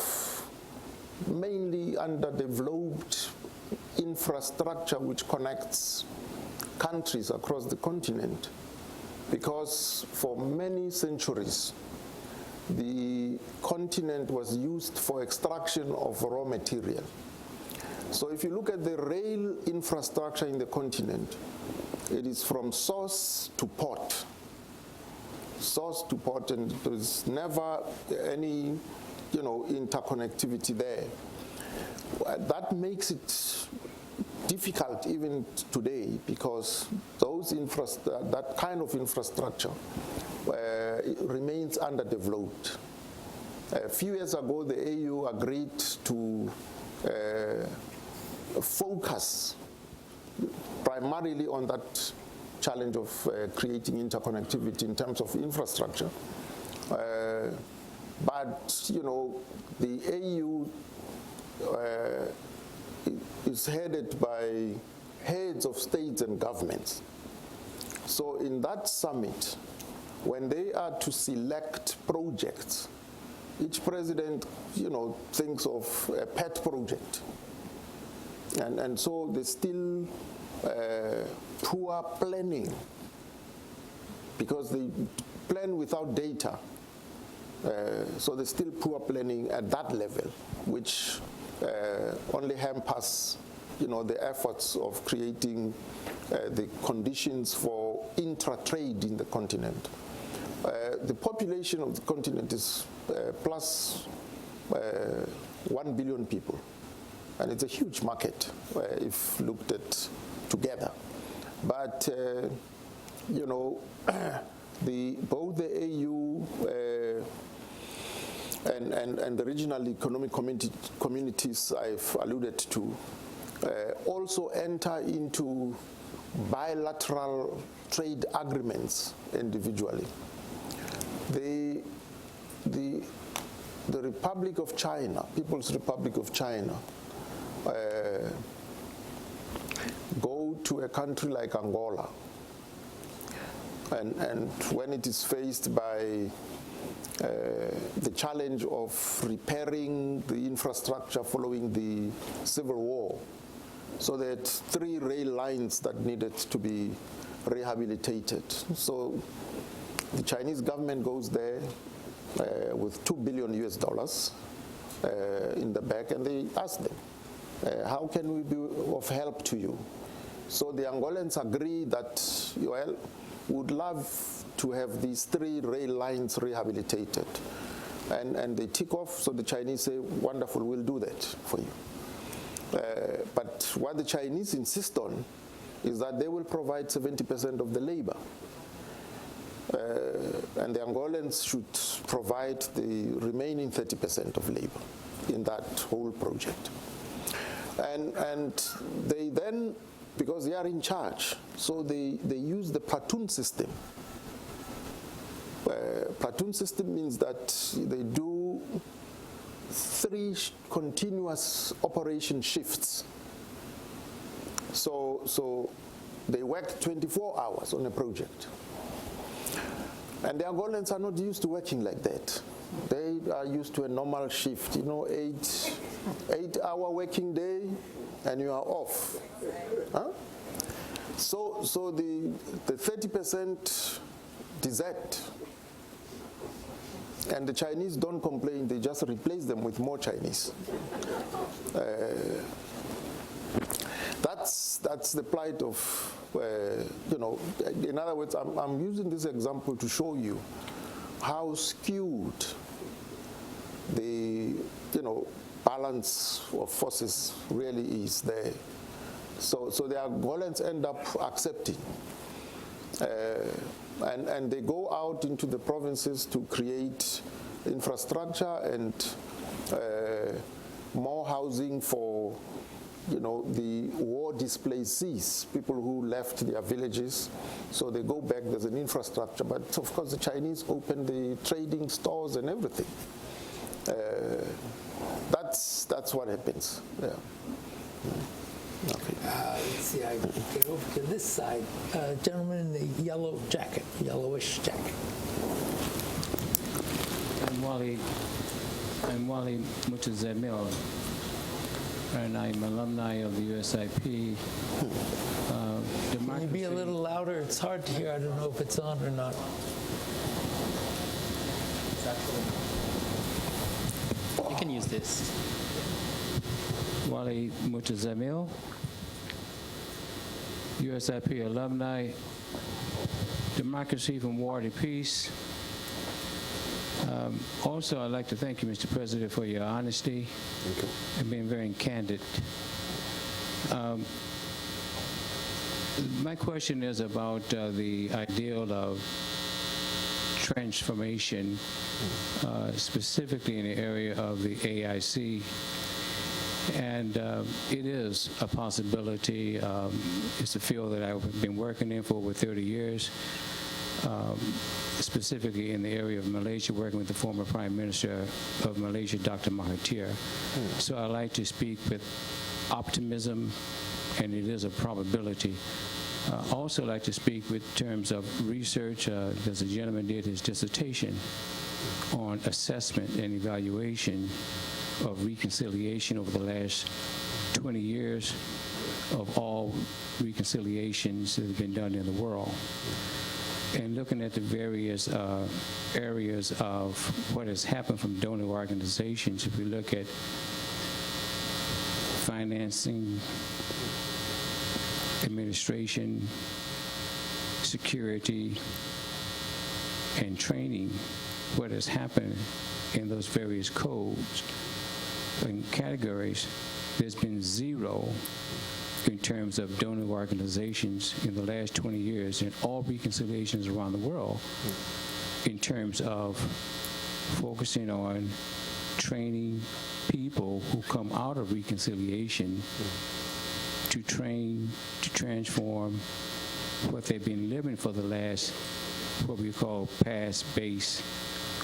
mainly underdeveloped infrastructure which connects countries across the continent, because for many centuries the continent was used for extraction of raw material. So if you look at the rail infrastructure in the continent, it is from source to port. Source to port, and there's never any, you know, interconnectivity there. That makes it difficult even today, because those that kind of infrastructure remains underdeveloped. A few years ago, the AU agreed to focus primarily on that challenge of creating interconnectivity in terms of infrastructure. But, you know, the AU is headed by heads of states and governments. So in that summit, when they are to select projects, each president, you know, thinks of a pet project. And so there's still poor planning, because they plan without data. So there's still poor planning at that level, which only hampers, you know, the efforts of creating the conditions for intra-trade in the continent. The population of the continent is plus 1 billion people. And it's a huge market if looked at together. But, you know, both the AU and the regional economic communities I've alluded to also enter into bilateral trade agreements individually. The Republic of China, People's Republic of China, go to a country like Angola, and when it is faced by the challenge of repairing the infrastructure following the civil war, so that 3 rail lines that needed to be rehabilitated. So the Chinese government goes there with $2 billion in the back, and they ask them, how can we be of help to you? So the Angolans agree that, well, would love to have these 3 rail lines rehabilitated. And they tick off, so the Chinese say, wonderful, we'll do that for you. But what the Chinese insist on is that they will provide 70% of the labor. and the Angolans should provide the remaining 30% of labor in that whole project. And they then, because they are in charge, so they use the platoon system. Platoon system means that they do 3 continuous operation shifts. So they work 24 hours on a project. And the Angolans are not used to working like that. They are used to a normal shift, 8-hour working day, and you are off. Huh? So the 30% desert. And the Chinese don't complain, they just replace them with more Chinese. That's the plight of, in other words, I'm using this example to show you how skewed the, balance of forces really is there. So the Angolans end up accepting. And they go out into the provinces to create infrastructure and more housing for, the war displacees, people who left their villages. So they go back, there's an infrastructure. But of course the Chinese open the trading stores and everything. That's what happens. Yeah. Okay. Let's see, I get over to this side. Gentleman in the yellow jacket, yellowish jacket. I'm Wally Mutazemil, and I'm alumni of the USIP. Can you be a little louder? It's hard to hear. I don't know if it's on or not. You can use this. Wally Mutazemil, USIP alumni, Democracy from War to Peace. Also, I'd like to thank you, Mr. President, for your honesty and being very candid. My question is about the ideal of transformation, specifically in the area of the AIC. And it is a possibility. It's a field that I've been working in for over 30 years, specifically in the area of Malaysia, working with the former Prime Minister of Malaysia, Dr. Mahathir. So I like to speak with optimism, and it is a probability. I also like to speak with terms of research. There's a gentleman did his dissertation on assessment and evaluation of reconciliation over the last 20 years of all reconciliations that have been done in the world. And looking at the various areas of what has happened from donor organizations, if we look at financing, administration, security, and training, what has happened in those various codes and categories, there's been zero in terms of donor organizations in the last 20 years in all reconciliations around the world in terms of focusing on training people who come out of reconciliation to train, to transform what they've been living for the last, what we call past-based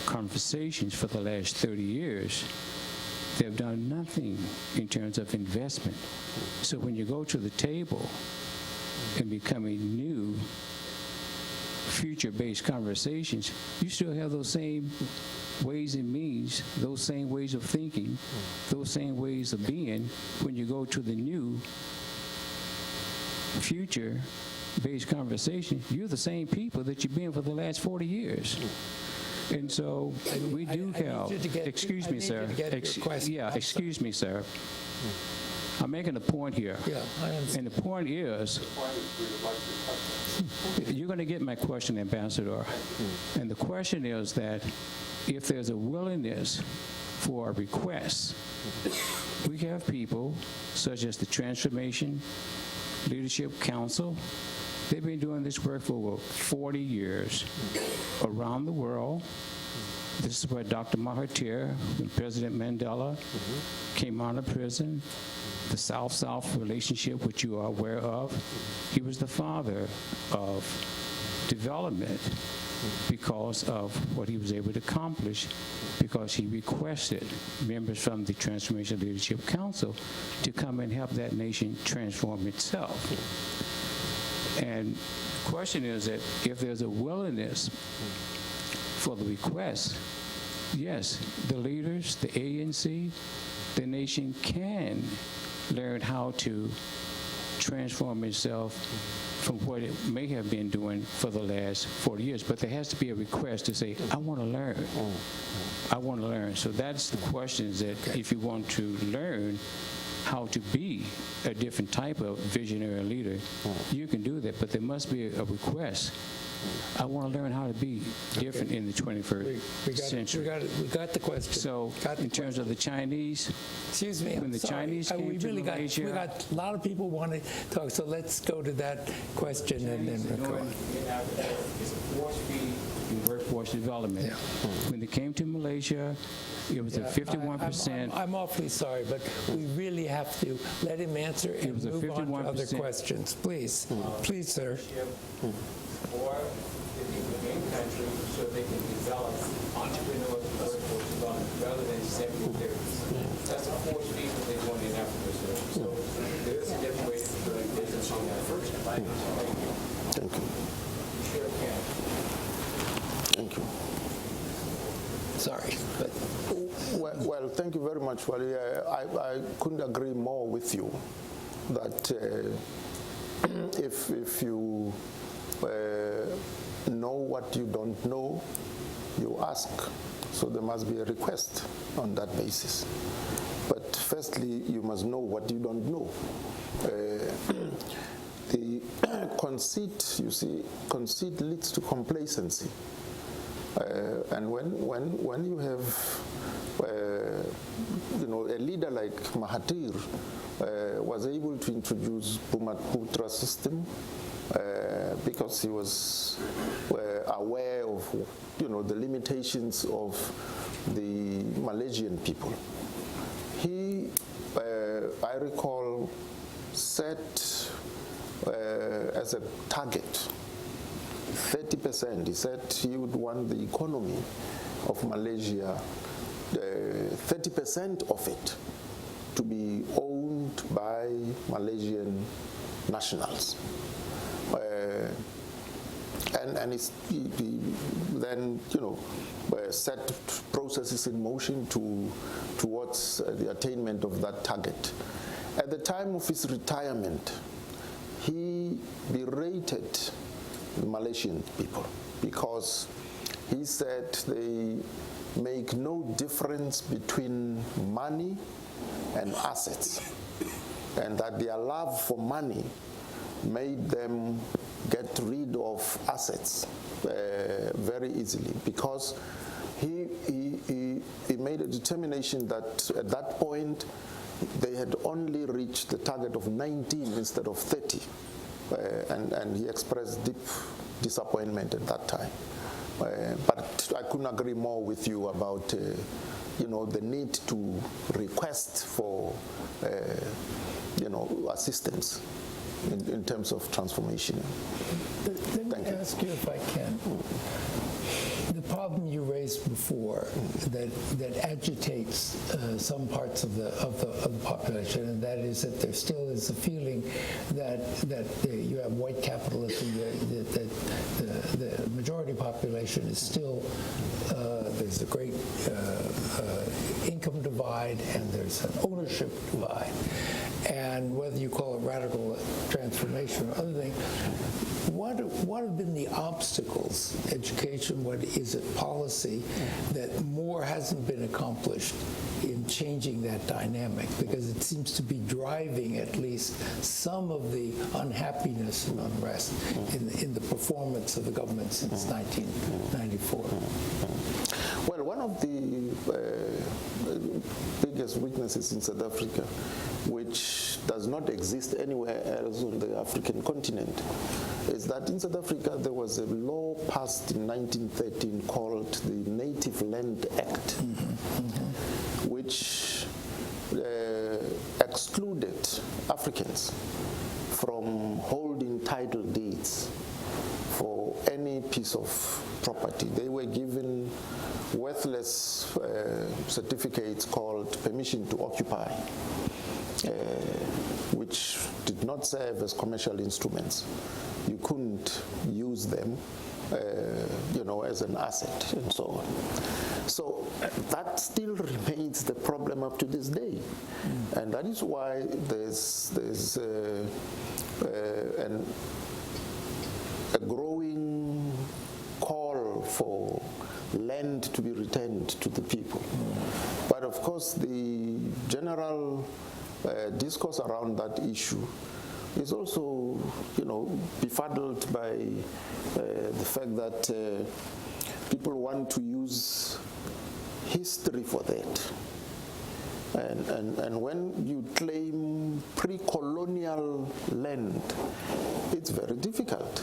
conversations for the last 30 years. They've done nothing in terms of investment. So when you go to the table and becoming new future-based conversations, you still have those same ways and means, those same ways of thinking, those same ways of being. When you go to the new future-based conversation, you're the same people that you've been for the last 40 years. And so we do have, excuse me, sir. Yeah, excuse me, sir. I'm making a point here. Yeah, I understand. Hmm. And the point is, you're going to get my question, Ambassador. And the question is that if there's a willingness for a request, we have people such as the Transformation Leadership Council, They've been doing this work for over 40 years around the world. This is where Dr. Mahathir and President Mandela came out of prison. The South-South relationship, which you are aware of, he was the father of development because of what he was able to accomplish, because he requested members from the Transformation Leadership Council to come and help that nation transform itself. And the question is that if there's a willingness for the request, yes, the leaders, the ANC, the nation can learn how to transform itself from what it may have been doing for the last 40 years. But there has to be a request to say, I want to learn. I want to learn. So that's the questions that if you want to learn how to be a different type of visionary leader, you can do that, but there must be a request. I want to learn how to be different in the 21st century. We got the question. So in terms of the Chinese, excuse me, when the Chinese came we to really Malaysia, we got a lot of people want to talk, so let's go to that question and then we'll go on. It's a force-feed in workforce development. Yeah. When they came to Malaysia, it was a 51%. I'm awfully sorry, but we really have to let him answer and was a move on to other 51%. questions. Please, please, sir. Or the people in country so they can develop entrepreneurial workforce development rather than separate areas. That's a force feed that they want in Africa. So there is a different way to do business on that first. Thank you. Sure can. Thank you. Sorry, but Well, thank you very much, Wally. I couldn't agree more with you that if you know what you don't know, you ask. So there must be a request on that basis. But firstly, you must know what you don't know. The conceit, you see, conceit leads to complacency. And when you have, a leader like Mahathir was able to introduce Putra system because he was aware of, the limitations of the Malaysian people. He, I recall, set as a target 30%. He said he would want the economy of Malaysia, 30% of it, to be owned by Malaysian nationals. And he then, set processes in motion towards the attainment of that target. At the time of his retirement, he berated the Malaysian people because he said they make no difference between money and assets, and that their love for money made them get rid of assets very easily, because he made a determination that at that point they had only reached the target of 19 instead of 30. And he expressed deep disappointment at that time. But I couldn't agree more with you about, the need to request for, assistance in terms of transformation. let me ask you if I can. The problem you raised before that agitates some parts of the population, and that is that there still is a feeling that you have white capitalism, that the majority population is still there's a great income divide and there's an ownership divide, and whether you call it radical transformation or other thing. What have been the obstacles, education, what is it, policy, that more hasn't been accomplished in changing that dynamic? Because it seems to be driving at least some of the unhappiness and unrest in the performance of the government since 1994. Well, one of the biggest weaknesses in South Africa, which does not exist anywhere else on the African continent, is that in South Africa there was a law passed in 1913 called the Native Land Act, which excluded Africans from holding title deeds for any piece of property. They were given worthless certificates called permission to occupy, which did not serve as commercial instruments. You couldn't use them, as an asset and so on. So that still remains the problem up to this day, and that is why there's a growing call for land to be returned to the people. But of course, the general discourse around that issue is also, befuddled by the fact that people want to use history for that. And when you claim pre-colonial land, it's very difficult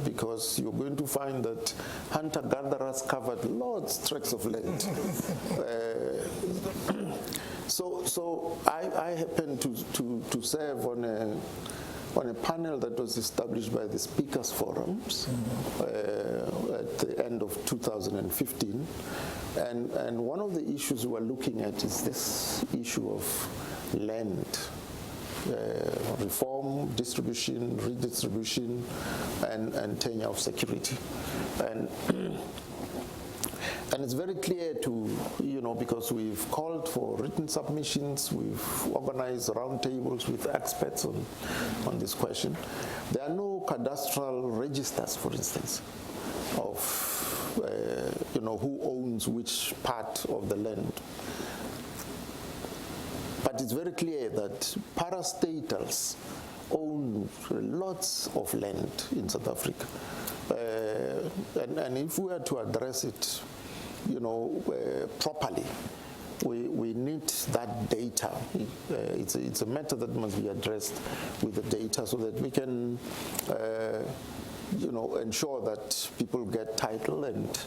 because you're going to find that hunter-gatherers covered large tracts of land. So I happen to serve on a panel that was established by the Speakers Forums at the end of 2015. And one of the issues we were looking at is this issue of land. Reform, distribution, redistribution, and tenure of security. And it's very clear to, because we've called for written submissions, we've organized roundtables with experts on this question. There are no cadastral registers, for instance, of, who owns which part of the land. But it's very clear that parastatals own lots of land in South Africa. And if we are to address it, properly, we need that data. It's a matter that must be addressed with the data so that we can, ensure that people get title, and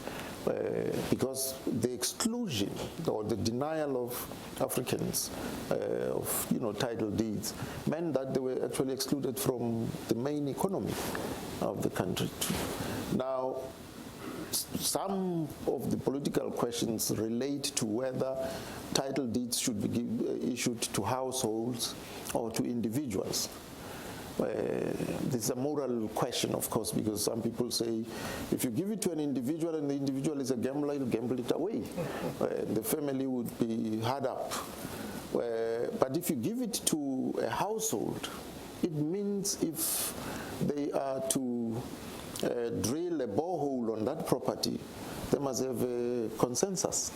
because the exclusion or the denial of Africans of title deeds meant that they were actually excluded from the main economy of the country. Now, some of the political questions relate to whether title deeds should be issued to households or to individuals. This is a moral question, of course, because some people say if you give it to an individual and the individual is a gambler, you gamble it away. The family would be hard up. But if you give it to a household, it means if they are to drill a borehole on that property, they must have a consensus.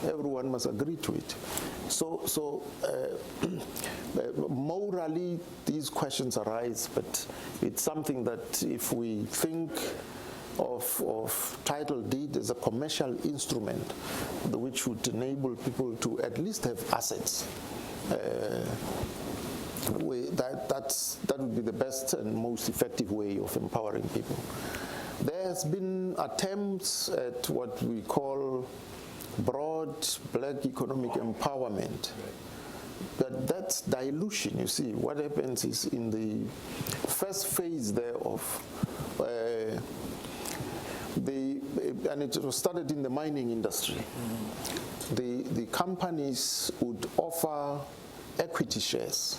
Everyone must agree to it. So morally, these questions arise, but it's something that if we think of title deed as a commercial instrument which would enable people to at least have assets, that would be the best and most effective way of empowering people. There's been attempts at what we call broad black economic empowerment. But that's dilution, you see. What happens is in the first phase thereof, and it was started in the mining industry, the companies would offer equity shares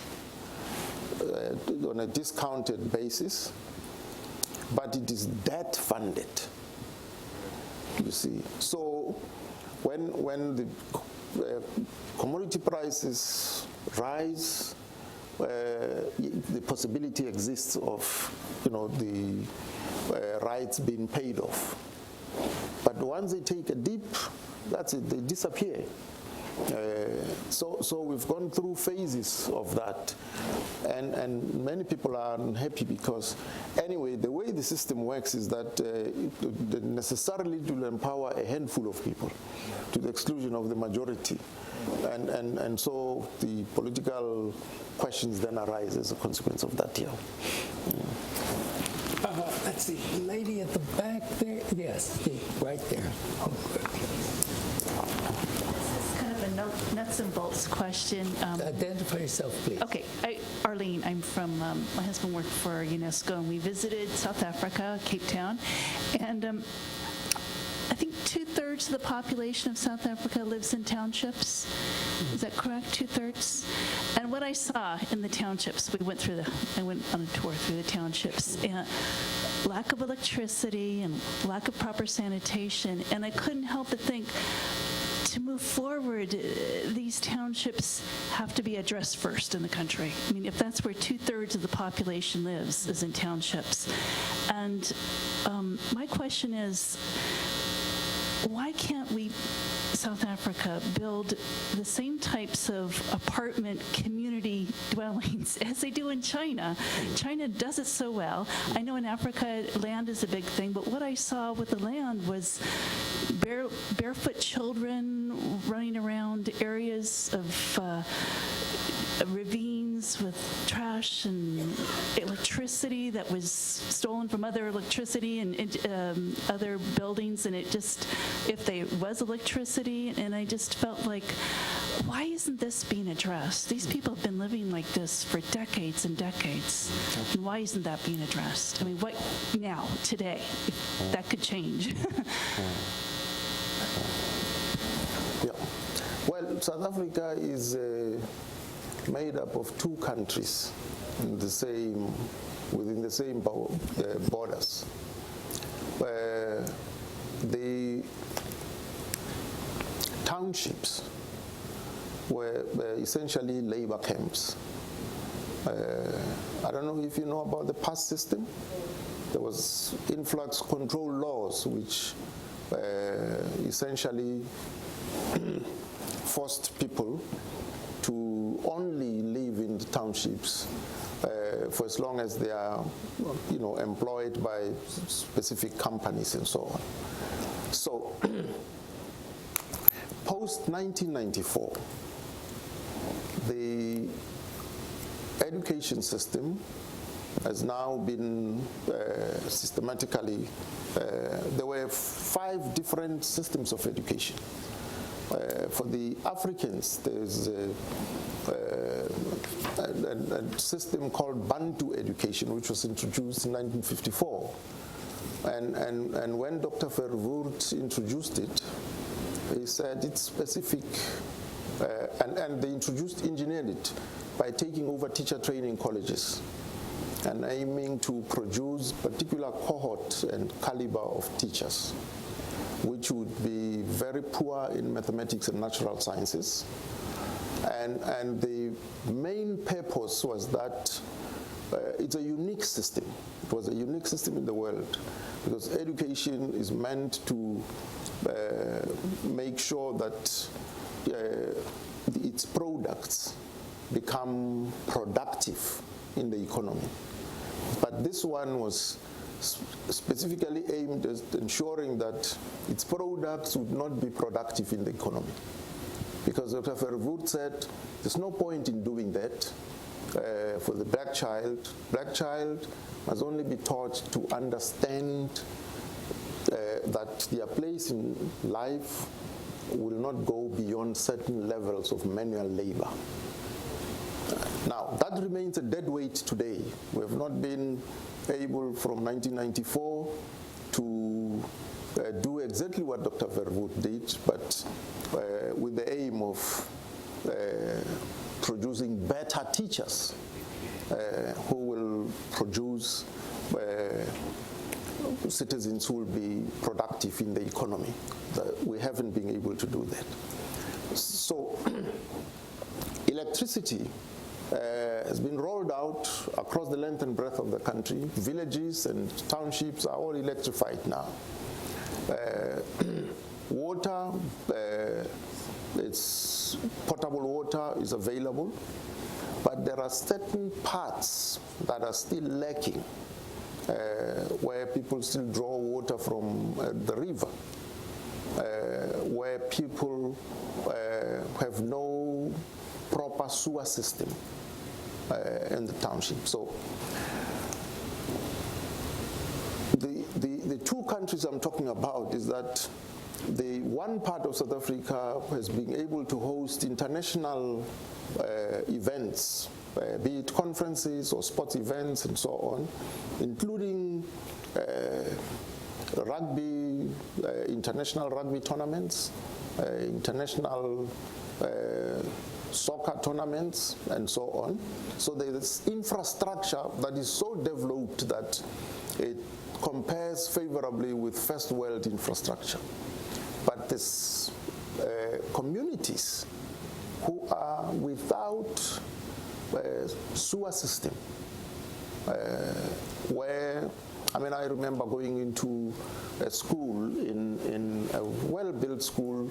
on a discounted basis, but it is debt funded, you see. So when the commodity prices rise, the possibility exists of the rights being paid off. But once they take a dip, that's it, they disappear. So we've gone through phases of that, and many people are unhappy because anyway the way the system works is that it necessarily will empower a handful of people to the exclusion of the majority, and so the political questions then arise as a consequence of that, yeah. Let's see, lady at the back there. Yes, right there. Oh, good. This is kind of a nuts and bolts question. Identify yourself, please. Okay, Arlene, I'm from, my husband worked for UNESCO, and we visited South Africa, Cape Town, and I think 2/3 of the population of South Africa lives in townships. Is that correct? 2/3? And what I saw in the townships, I went on a tour through the townships, and lack of electricity and lack of proper sanitation, and I couldn't help but think, to move forward, these townships have to be addressed first in the country. I mean, if that's where 2/3 of the population lives, is in townships. And my question is, why can't we, South Africa, build the same types of apartment community dwellings as they do in China? China does it so well. I know in Africa, land is a big thing, but what I saw with the land was barefoot children running around areas of ravines with trash and electricity that was stolen from other electricity and other buildings, and it just, if there was electricity, and I just felt like, why isn't this being addressed? These people have been living like this for decades and decades, and why isn't that being addressed? I mean, what now, today, if that could change? Yeah. Well, South Africa is made up of two countries in within the same borders. The townships were essentially labor camps. I don't know if you know about the pass system. There was influx control laws which essentially forced people to only live in the townships for as long as they are, employed by specific companies and so on. So, post-1994, the education system has now been systematically, there were 5 different systems of education. For the Africans, there's a system called Bantu education, which was introduced in 1954. And when Dr. Verwoerd introduced it, he said it's specific, and they engineered it by taking over teacher training colleges and aiming to produce particular cohort and caliber of teachers, which would be very poor in mathematics and natural sciences. And the main purpose was that it's a unique system. It was a unique system in the world because education is meant to make sure that its products become productive in the economy. But this one was specifically aimed at ensuring that its products would not be productive in the economy. Because Dr. Verwoerd said, there's no point in doing that for the black child. Black child must only be taught to understand that their place in life will not go beyond certain levels of manual labor. Now, that remains a dead weight today. We have not been able from 1994 to do exactly what Dr. Verwoerd did, but with the aim of producing better teachers who will produce citizens who will be productive in the economy. We haven't been able to do that. So electricity has been rolled out across the length and breadth of the country. Villages and townships are all electrified now. Water, it's potable water is available, but there are certain parts that are still lacking, where people still draw water from the river, where people have no proper sewer system. and the township. So the two countries I'm talking about is that the one part of South Africa has been able to host international events, be it conferences or sports events and so on, including rugby, international rugby tournaments, international soccer tournaments, and so on. So there is infrastructure that is so developed that it compares favorably with first world infrastructure. But there's communities who are without sewer system, where, I mean, I remember going into a school, in a well-built school,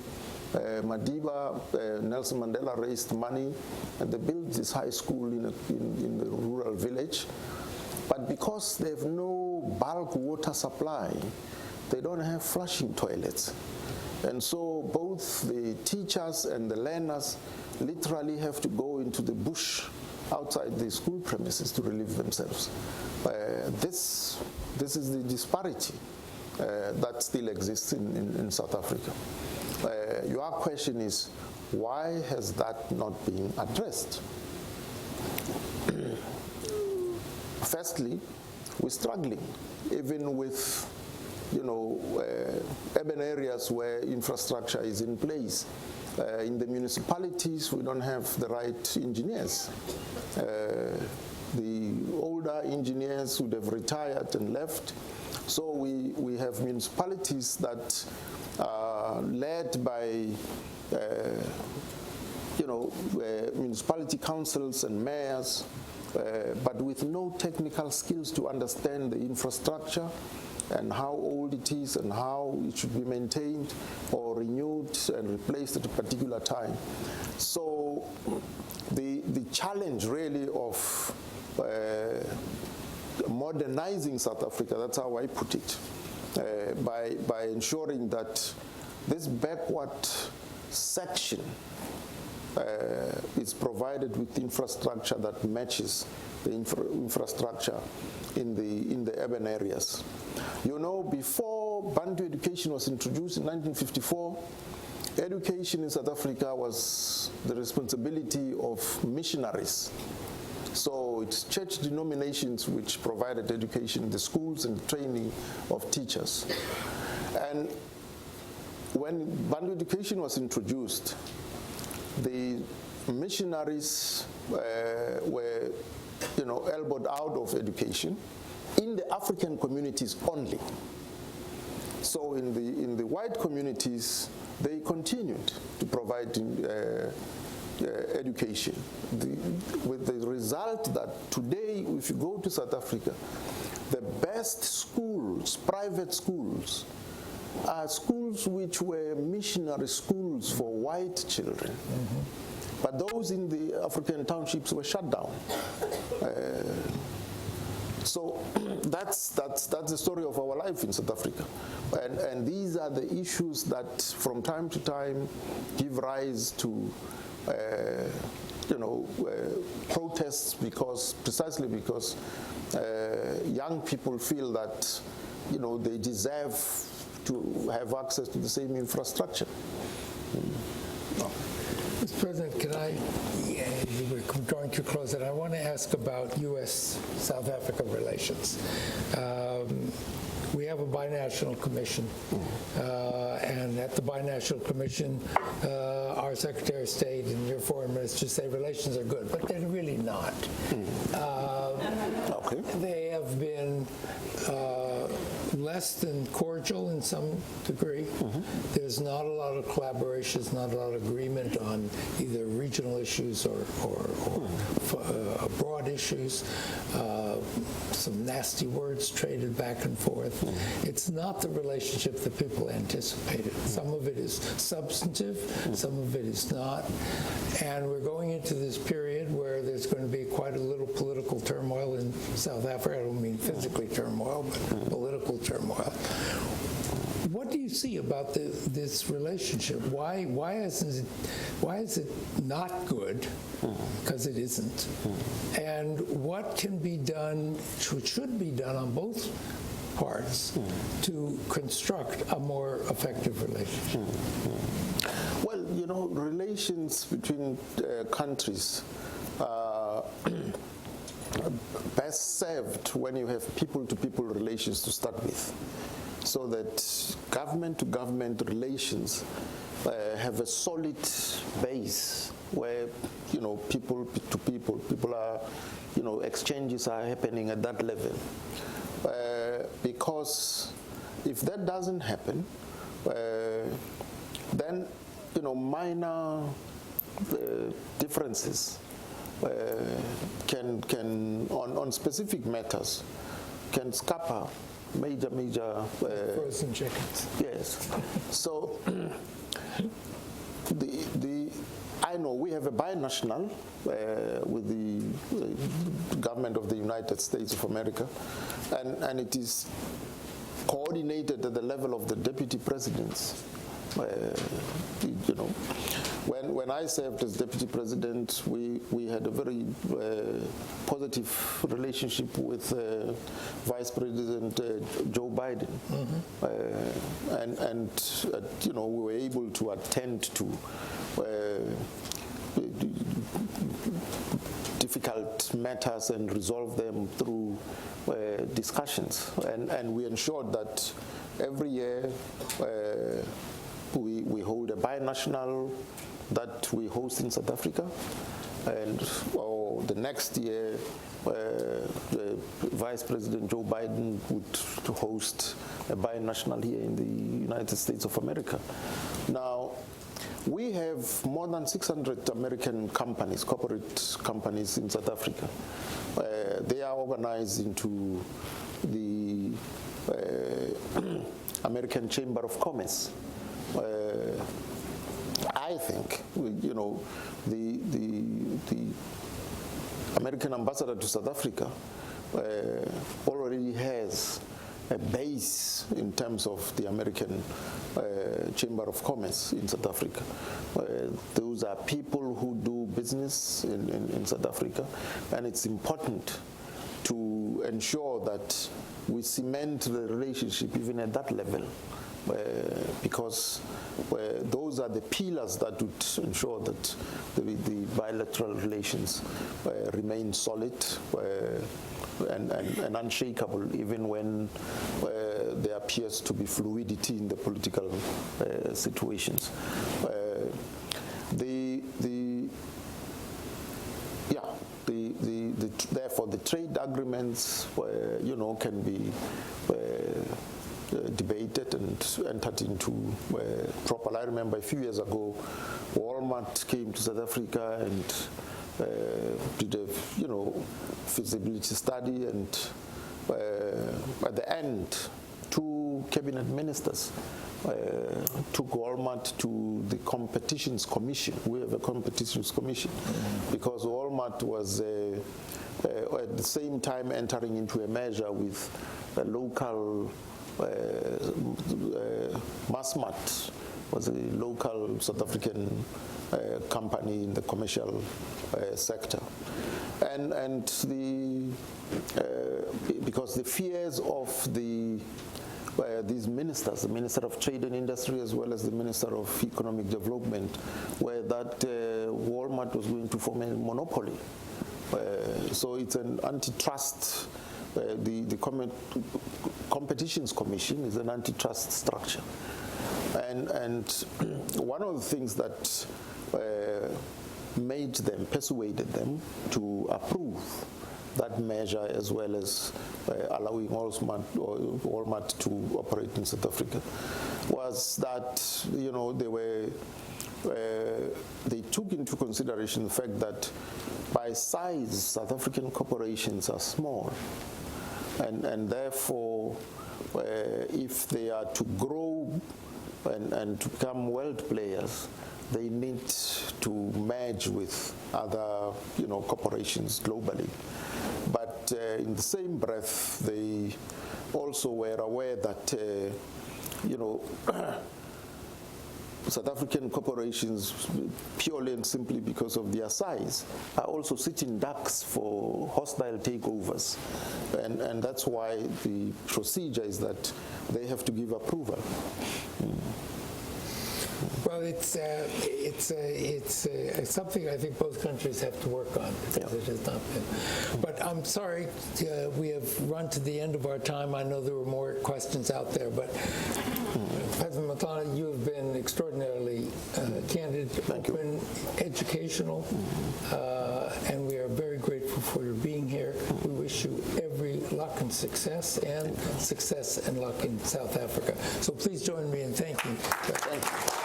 Madiba, Nelson Mandela raised money, and they built this high school in the rural village. But because they have no bulk water supply, they don't have flushing toilets. And so both the teachers and the learners literally have to go into the bush outside the school premises to relieve themselves. This is the disparity that still exists in South Africa. Your question is, why has that not been addressed? Firstly, we're struggling, even with urban areas where infrastructure is in place. In the municipalities, we don't have the right engineers. The older engineers would have retired and left. So we have municipalities that are led by municipality councils and mayors, but with no technical skills to understand the infrastructure and how old it is and how it should be maintained or renewed and replaced at a particular time. So the challenge really of modernizing South Africa, that's how I put it, by ensuring that this backward section is provided with infrastructure that matches the infrastructure in the urban areas. Before Bantu education was introduced in 1954, education in South Africa was the responsibility of missionaries. So it's church denominations which provided education in the schools and training of teachers. And when Bantu education was introduced, the missionaries were elbowed out of education in the African communities only. So in the white communities, they continued to provide education, with the result that today, if you go to South Africa, the best schools, private schools, are schools which were missionary schools for white children. Mm-hmm. But those in the African townships were shut down. So that's the story of our life in South Africa. And these are the issues that from time to time give rise to protests, precisely because young people feel that they deserve to have access to the same infrastructure. Mr. President, can I, we're drawing to close, and I want to ask about U.S.-South Africa relations. We have a binational commission, and at the binational commission, our Secretary of State and your foreign minister say relations are good, but they're really not. They have been less than cordial in some degree. There's not a lot of collaboration, not a lot of agreement on either regional issues or broad issues. Some nasty words traded back and forth. It's not the relationship that people anticipated. Some of it is substantive, some of it is not. And we're going into this period where there's going to be quite a little political turmoil in South Africa. I don't mean physically turmoil, but political turmoil. what do you see about this relationship? Why is it not good? Because it isn't. And what can be done, what should be done on both parts to construct a more effective relationship? Well, you know, relations between countries are best served when you have people-to-people relations to start with, so that government-to-government relations have a solid base where, you know, people are, you know, exchanges are happening at that level. Because if that doesn't happen, then, you know, minor differences can on specific matters can scupper major Frozen chickens. yes. So I know we have a binational with the government of the United States of America, and it is coordinated at the level of the deputy presidents. You know, when I served as deputy president, we had a very positive relationship with Vice President Joe Biden, and you know, we were able to attend to difficult matters and resolve them through discussions, and we ensured that every year we hold a binational that we host in South Africa, and the next year Vice President Joe Biden would host a binational here in the United States of America. Now, we have more than 600 American companies, corporate companies in South Africa. They are organized into the American Chamber of Commerce. I think, you know, the American ambassador to South Africa already has a base in terms of the American Chamber of Commerce in South Africa. Those are people who do business in South Africa, and it's important to ensure that we cement the relationship even at that level, because those are the pillars that would ensure that the bilateral relations remain solid and unshakable, even when there appears to be fluidity in the political situations. Therefore, the trade agreements, you know, can be debated and entered into properly. I remember a few years ago, Walmart came to South Africa and did a, you know, feasibility study, and at the end, 2 cabinet ministers took Walmart to the Competitions Commission. We have a Competitions Commission because Walmart was at the same time entering into a merger with a local Massmart, was a local South African company in the commercial sector, and because the fears of these ministers, the Minister of Trade and Industry as well as the Minister of Economic Development, were that Walmart was going to form a monopoly. So it's an antitrust. The Competitions Commission is an antitrust structure, and one of the things that persuaded them to approve that measure, as well as allowing Walmart to operate in South Africa, was that, you know, they took into consideration the fact that by size, South African corporations are small, and therefore, if they are to grow and to become world players, they need to merge with other, you know, corporations globally. But in the same breath, they also were aware that you know, South African corporations, purely and simply because of their size, are also sitting ducks for hostile takeovers. And that's why the procedure is that they have to give approval. Well, it's something I think both countries have to work on, because it has not been. But I'm sorry, we have run to the end of our time. I know there were more questions out there, but President Motlanthe, you have been extraordinarily candid, open, educational, and we are very grateful for your being here. We wish you every luck and success and luck in South Africa. So please join me in thanking. Thank you.